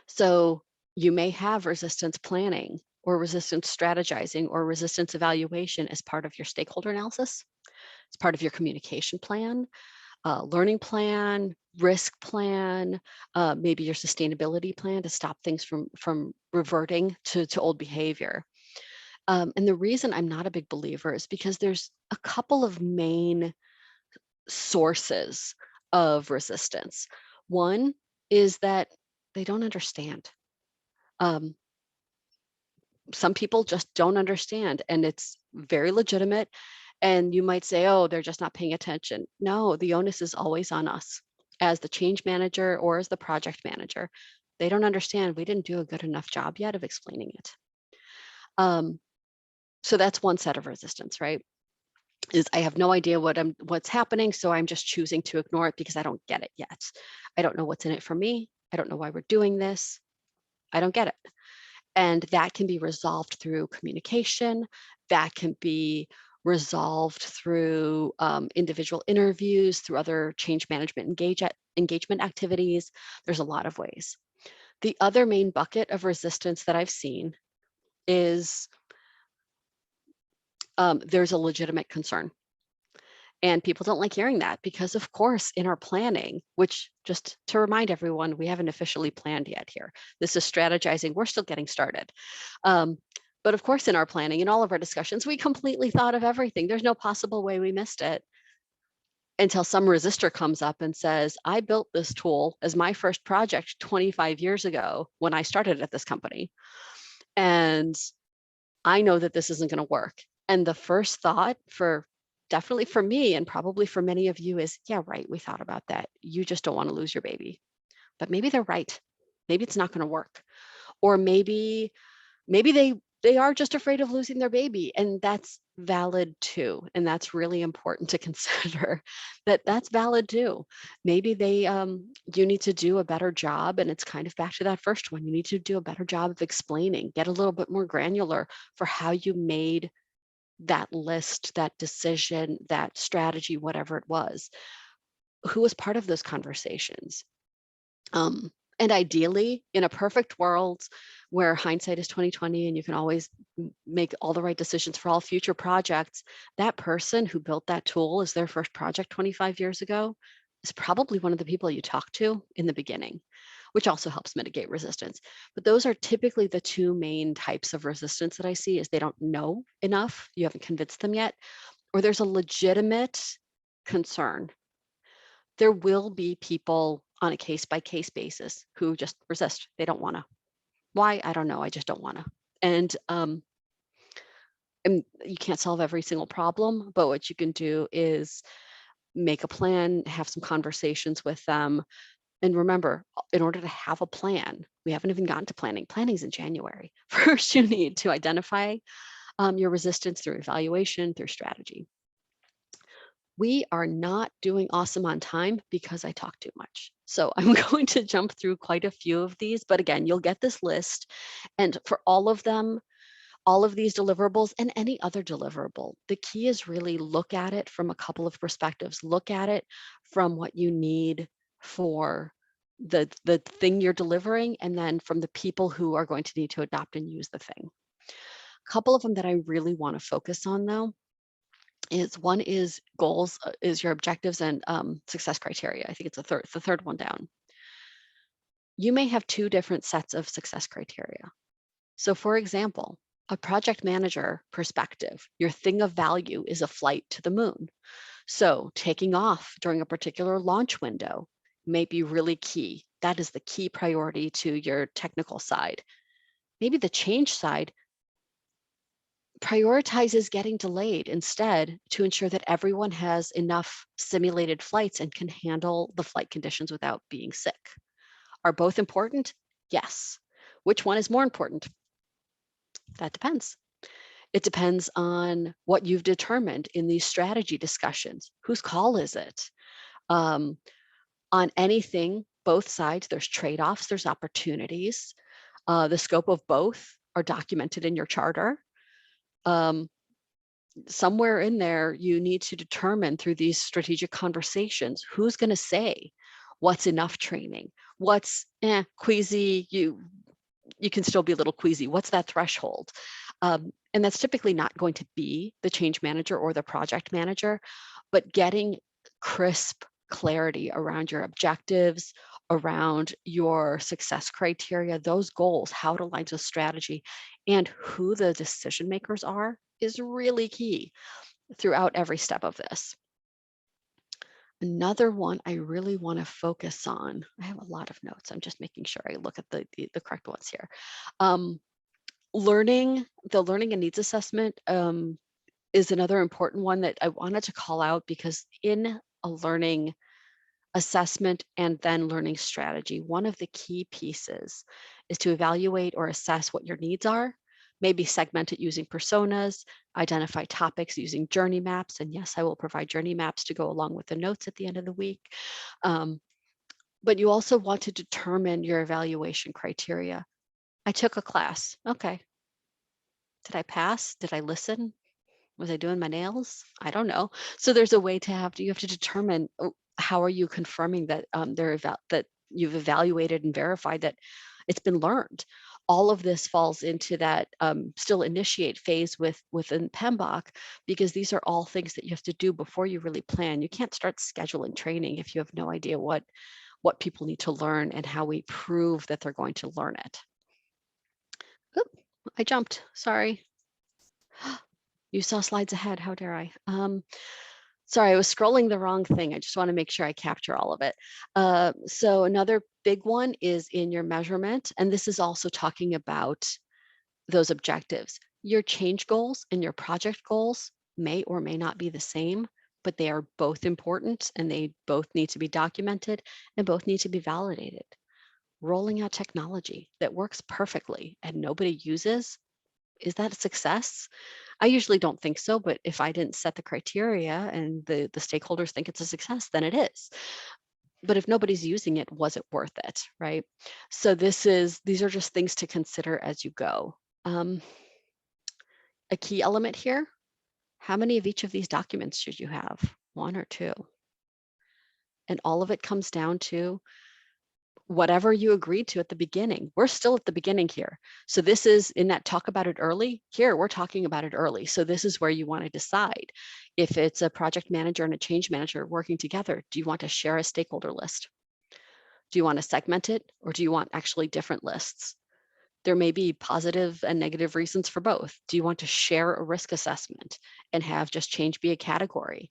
So you may have resistance planning or resistance strategizing or resistance evaluation as part of your stakeholder analysis. It's part of your communication plan, learning plan, risk plan, maybe your sustainability plan to stop things from reverting to old behavior. And the reason I'm not a big believer is because there's a couple of main sources of resistance. One is that they don't understand. Some people just don't understand, and it's very legitimate. And you might say, oh, they're just not paying attention. No, the onus is always on us as the change manager or as the project manager. They don't understand. We didn't do a good enough job yet of explaining it. So that's one set of resistance, right? Is I have no idea what's happening, so I'm just choosing to ignore it because I don't get it yet. I don't know what's in it for me. I don't know why we're doing this. I don't get it. And that can be resolved through communication. That can be resolved through individual interviews, through other change management engagement activities. There's a lot of ways. The other main bucket of resistance that I've seen is there's a legitimate concern. And people don't like hearing that because, of course, in our planning, which just to remind everyone, we haven't officially planned yet here. This is strategizing. We're still getting started. But But of course, in our planning, in all of our discussions, we completely thought of everything. There's no possible way we missed it until some resistor comes up and says, I built this tool as my first project 25 years ago when I started at this company. And I know that this isn't going to work. And the first thought definitely for me and probably for many of you is, yeah, right, we thought about that. You just don't want to lose your baby. But maybe they're right. Maybe it's not going to work. Or maybe they are just afraid of losing their baby, and that's valid too. And that's really important to consider that that's valid too. Maybe you need to do a better job, and it's kind of back to that first one. You need to do a better job of explaining, get a little bit more granular for how you made that list, that decision, that strategy, whatever it was. Who was part of those conversations? And ideally, in a perfect world where hindsight is 2020 and you can always make all the right decisions for all future projects, that person who built that tool as their first project 25 years ago is probably one of the people you talk to in the beginning, which also helps mitigate resistance. But those are typically the two main types of resistance that I see: is they don't know enough, you haven't convinced them yet, or there's a legitimate concern. There will be people on a case-by-case basis who just resist. They don't want to. Why? I don't know. I just don't want to. And you can't solve every single problem, but what you can do is make a plan, have some conversations with them. And remember, in order to have a plan, we haven't even gotten to planning. Planning's in January. First, you need to identify your resistance through evaluation, through strategy. We are not doing awesome on time because I talk too much. So I'm going to jump through quite a few of these, but again, you'll get this list. And for all of them, all of these deliverables and any other deliverable, the key is really look at it from a couple of perspectives. Look at it from what you need for the thing you're delivering, and then from the people who are going to need to adopt and use the thing. A couple of them that I really want to focus on though, one is goals, is your objectives and success criteria. I think it's the third one down. You may have two different sets of success criteria. So for example, a project manager perspective, your thing of value is a flight to the moon. So taking off during a particular launch window may be really key. That is the key priority to your technical side. Maybe the change side prioritizes getting delayed instead to ensure that everyone has enough simulated flights and can handle the flight conditions without being sick. Are both important? Yes. Which one is more important? That depends. It depends on what you've determined in these strategy discussions. Whose call is it? On anything, both sides, there's trade-offs, there's opportunities. The scope of both are documented in your charter. Somewhere in there, you need to determine through these strategic conversations, who's going to say what's enough training, what's queasy, you can still be a little queasy. What's that threshold? And that's typically not going to be the change manager or the project manager, but getting crisp clarity around your objectives, around your success criteria, those goals, how it aligns with strategy, and who the decision makers are is really key throughout every step of this. Another one I really want to focus on, I have a lot of notes. I'm just making sure I look at the correct ones here. The learning and needs assessment is another important one that I wanted to call out, because in a learning assessment and then learning strategy, one of the key pieces is to evaluate or assess what your needs are, maybe segment it using personas, identify topics using journey maps. And yes, I will provide journey maps to go along with the notes at the end of the week. But you also want to determine your evaluation criteria. I took a class. Okay. Did I pass? Did I listen? Was I doing my nails? I don't know. So there's a way you have to determine, how are you confirming that that you've evaluated and verified that it's been learned. All of this falls into that still initiate phase within PMBOK, because these are all things that you have to do before you really plan. You can't start scheduling training if you have no idea what people need to learn and how we prove that they're going to learn it. Oop, I jumped, sorry. You saw slides ahead, how dare I? Sorry, I was scrolling the wrong thing. I just want to make sure I capture all of it. So another big one is in your measurement, and this is also talking about those objectives. Your change goals and your project goals may or may not be the same, but they are both important and they both need to be documented and both need to be validated. Rolling out technology that works perfectly and nobody uses, is that a success? I usually don't think so, but if I didn't set the criteria and the stakeholders think it's a success, then it is. But if nobody's using it, was it worth it, right? So these are just things to consider as you go. A key element here, how many of each of these documents should you have? One or two? And all of it comes down to whatever you agreed to at the beginning. We're still at the beginning here. So this is in that talk about it early. Here, we're talking about it early. So this is where you want to decide. If it's a project manager and a change manager working together, do you want to share a stakeholder list? Do you want to segment it, or do you want actually different lists? There may be positive and negative reasons for both. Do you want to share a risk assessment and have just change be a category?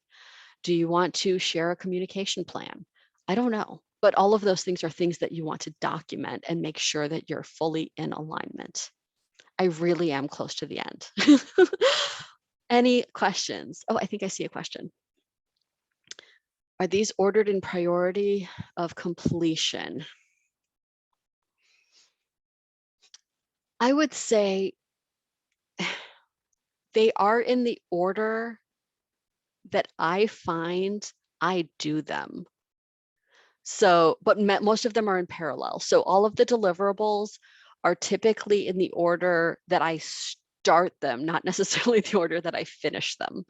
Do you want to share a communication plan? I don't know, but all of those things are things that you want to document and make sure that you're fully in alignment. I really am close to the end. Any questions? Oh, I think I see a question. Are these ordered in priority of completion? I would say they are in the order that I find I do them. So, but most of them are in parallel. So all of the deliverables are typically in the order that I start them, not necessarily the order that I finish them.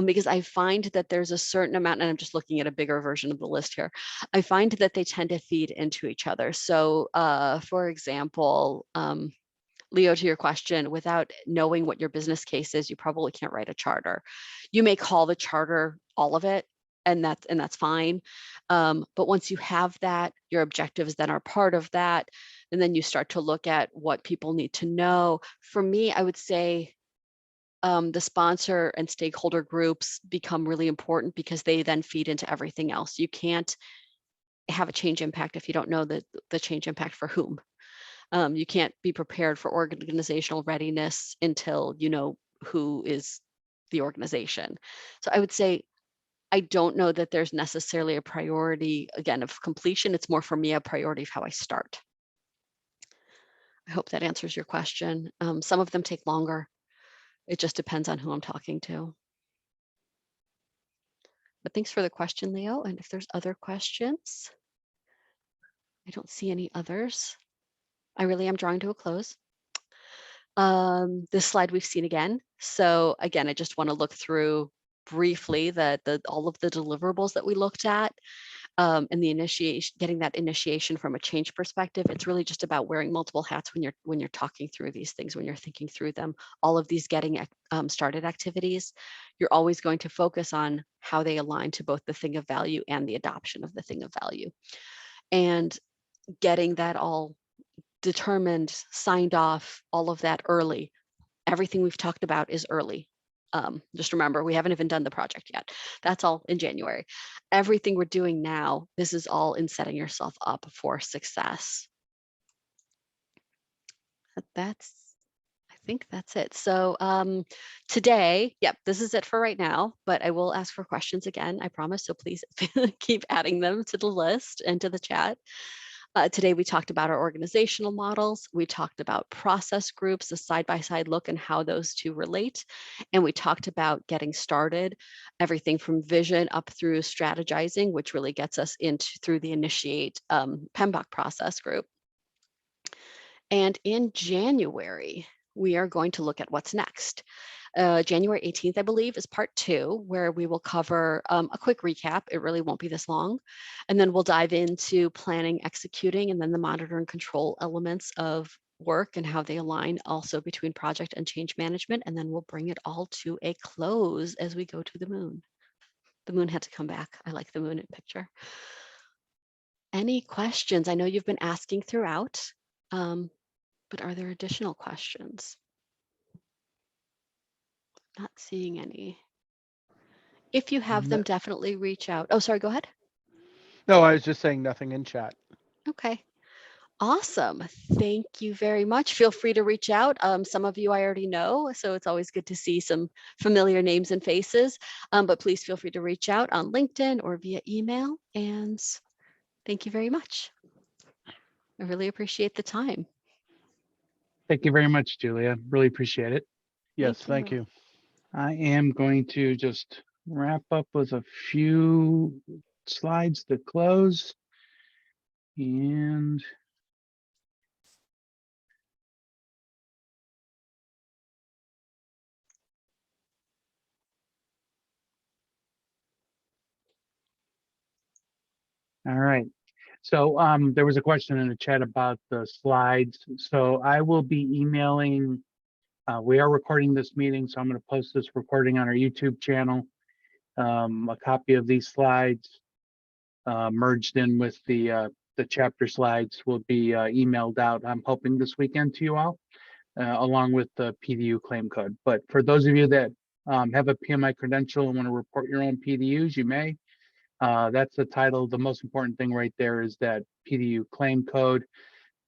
Because I find that there's a certain amount, and I'm just looking at a bigger version of the list here. I find that they tend to feed into each other. So for example, Leo, to your question, without knowing what your business case is, you probably can't write a charter. You may call the charter all of it, and that's fine. But once you have that, your objectives then are part of that. And then you start to look at what people need to know. For me, I would say the sponsor and stakeholder groups become really important because they then feed into everything else. You can't have a change impact if you don't know the change impact for whom. You can't be prepared for organizational readiness until you know who is the organization. So I would say, I don't know that there's necessarily a priority, again, of completion. It's more for me a priority of how I start. I hope that answers your question. Some of them take longer. It just depends on who I'm talking to. But thanks for the question, Leo. And if there's other questions, I don't see any others. I really am drawing to a close. This slide we've seen again. So again, I just want to look through briefly all of the deliverables that we looked at, and the initiation, getting that initiation from a change perspective. It's really just about wearing multiple hats when you're talking through these things, when you're thinking through them. All of these getting started activities, you're always going to focus on how they align to both the thing of value and the adoption of the thing of value, and getting that all determined, signed off, all of that early. Everything we've talked about is early. Just remember, we haven't even done the project yet. That's all in January. Everything we're doing now, this is all in setting yourself up for success. I think that's it. So today, yep, this is it for right now, but I will ask for questions again, I promise. So please keep adding them to the list and to the chat. Today, we talked about our organizational models. We talked about process groups, a side-by-side look and how those two relate. And we talked about getting started, everything from vision up through strategizing, which really gets us through the initiate PMBOK process group. And in January, we are going to look at what's next. January 18th, I believe, is part 2, where we will cover a quick recap. It really won't be this long. And then we'll dive into planning, executing, and then the monitor and control elements of work and how they align also between project and change management. And then we'll bring it all to a close as we go to the moon. The moon had to come back. I like the moon in picture. Any questions? I know you've been asking throughout. But are there additional questions? Not seeing any. If you have them, definitely reach out. Oh, sorry, go ahead. No, I was just saying nothing in chat. Okay. Awesome. Thank you very much. Feel free to reach out. Some of you I already know, so it's always good to see some familiar names and faces. But please feel free to reach out on LinkedIn or via email. And thank you very much. I really appreciate the time. Thank you very much, Julia. Really appreciate it. Yes, thank you. I am going to just wrap up with a few slides to close. And all right. So there was a question in the chat about the slides. So I will be emailing. We are recording this meeting, so I'm going to post this recording on our YouTube channel. A copy of these slides merged in with the chapter slides will be emailed out. I'm hoping this weekend to you all, along with the PDU claim code. But for those of you that have a PMI credential and want to report your own PDUs, you may. That's the title. The most important thing right there is that PDU claim code.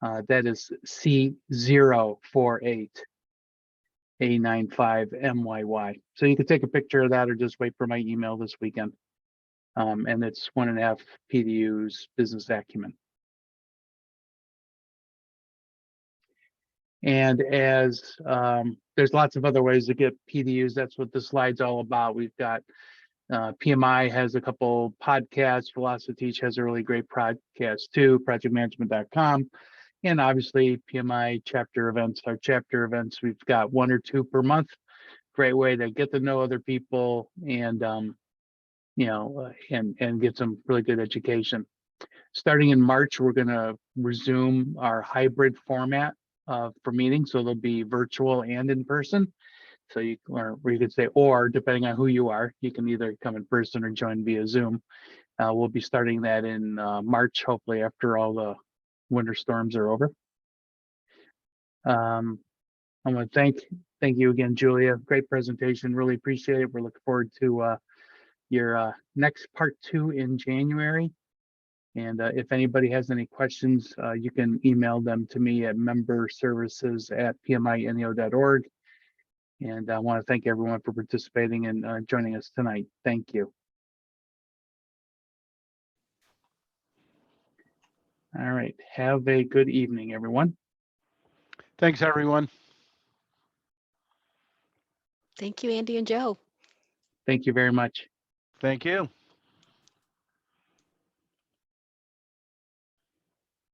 That is C048A95MYY. So you can take a picture of that or just wait for my email this weekend. And it's 1.5 PDU's business acumen. And as there's lots of other ways to get PDUs, that's what the slide's all about. We've got PMI has a couple podcasts. Philosophy Teach has a really great podcast too, projectmanagement.com. And obviously PMI chapter events, our chapter events, we've got 1 or 2 per month. Great way to get to know other people and, and get some really good education. Starting in March, we're going to resume our hybrid format for meetings. So they'll be virtual and in person. So you could say, or depending on who you are, you can either come in person or join via Zoom. We'll be starting that in March, hopefully after all the winter storms are over. I want to thank you again, Julia. Great presentation. Really appreciate it. We're looking forward to your next part 2 in January. And if anybody has any questions, you can email them to me at memberservices@pmineo.org. And I want to thank everyone for participating and joining us tonight. Thank you. All right. Have a good evening, everyone. Thanks, everyone. Thank you, Andy and Joe. Thank you very much. Thank you.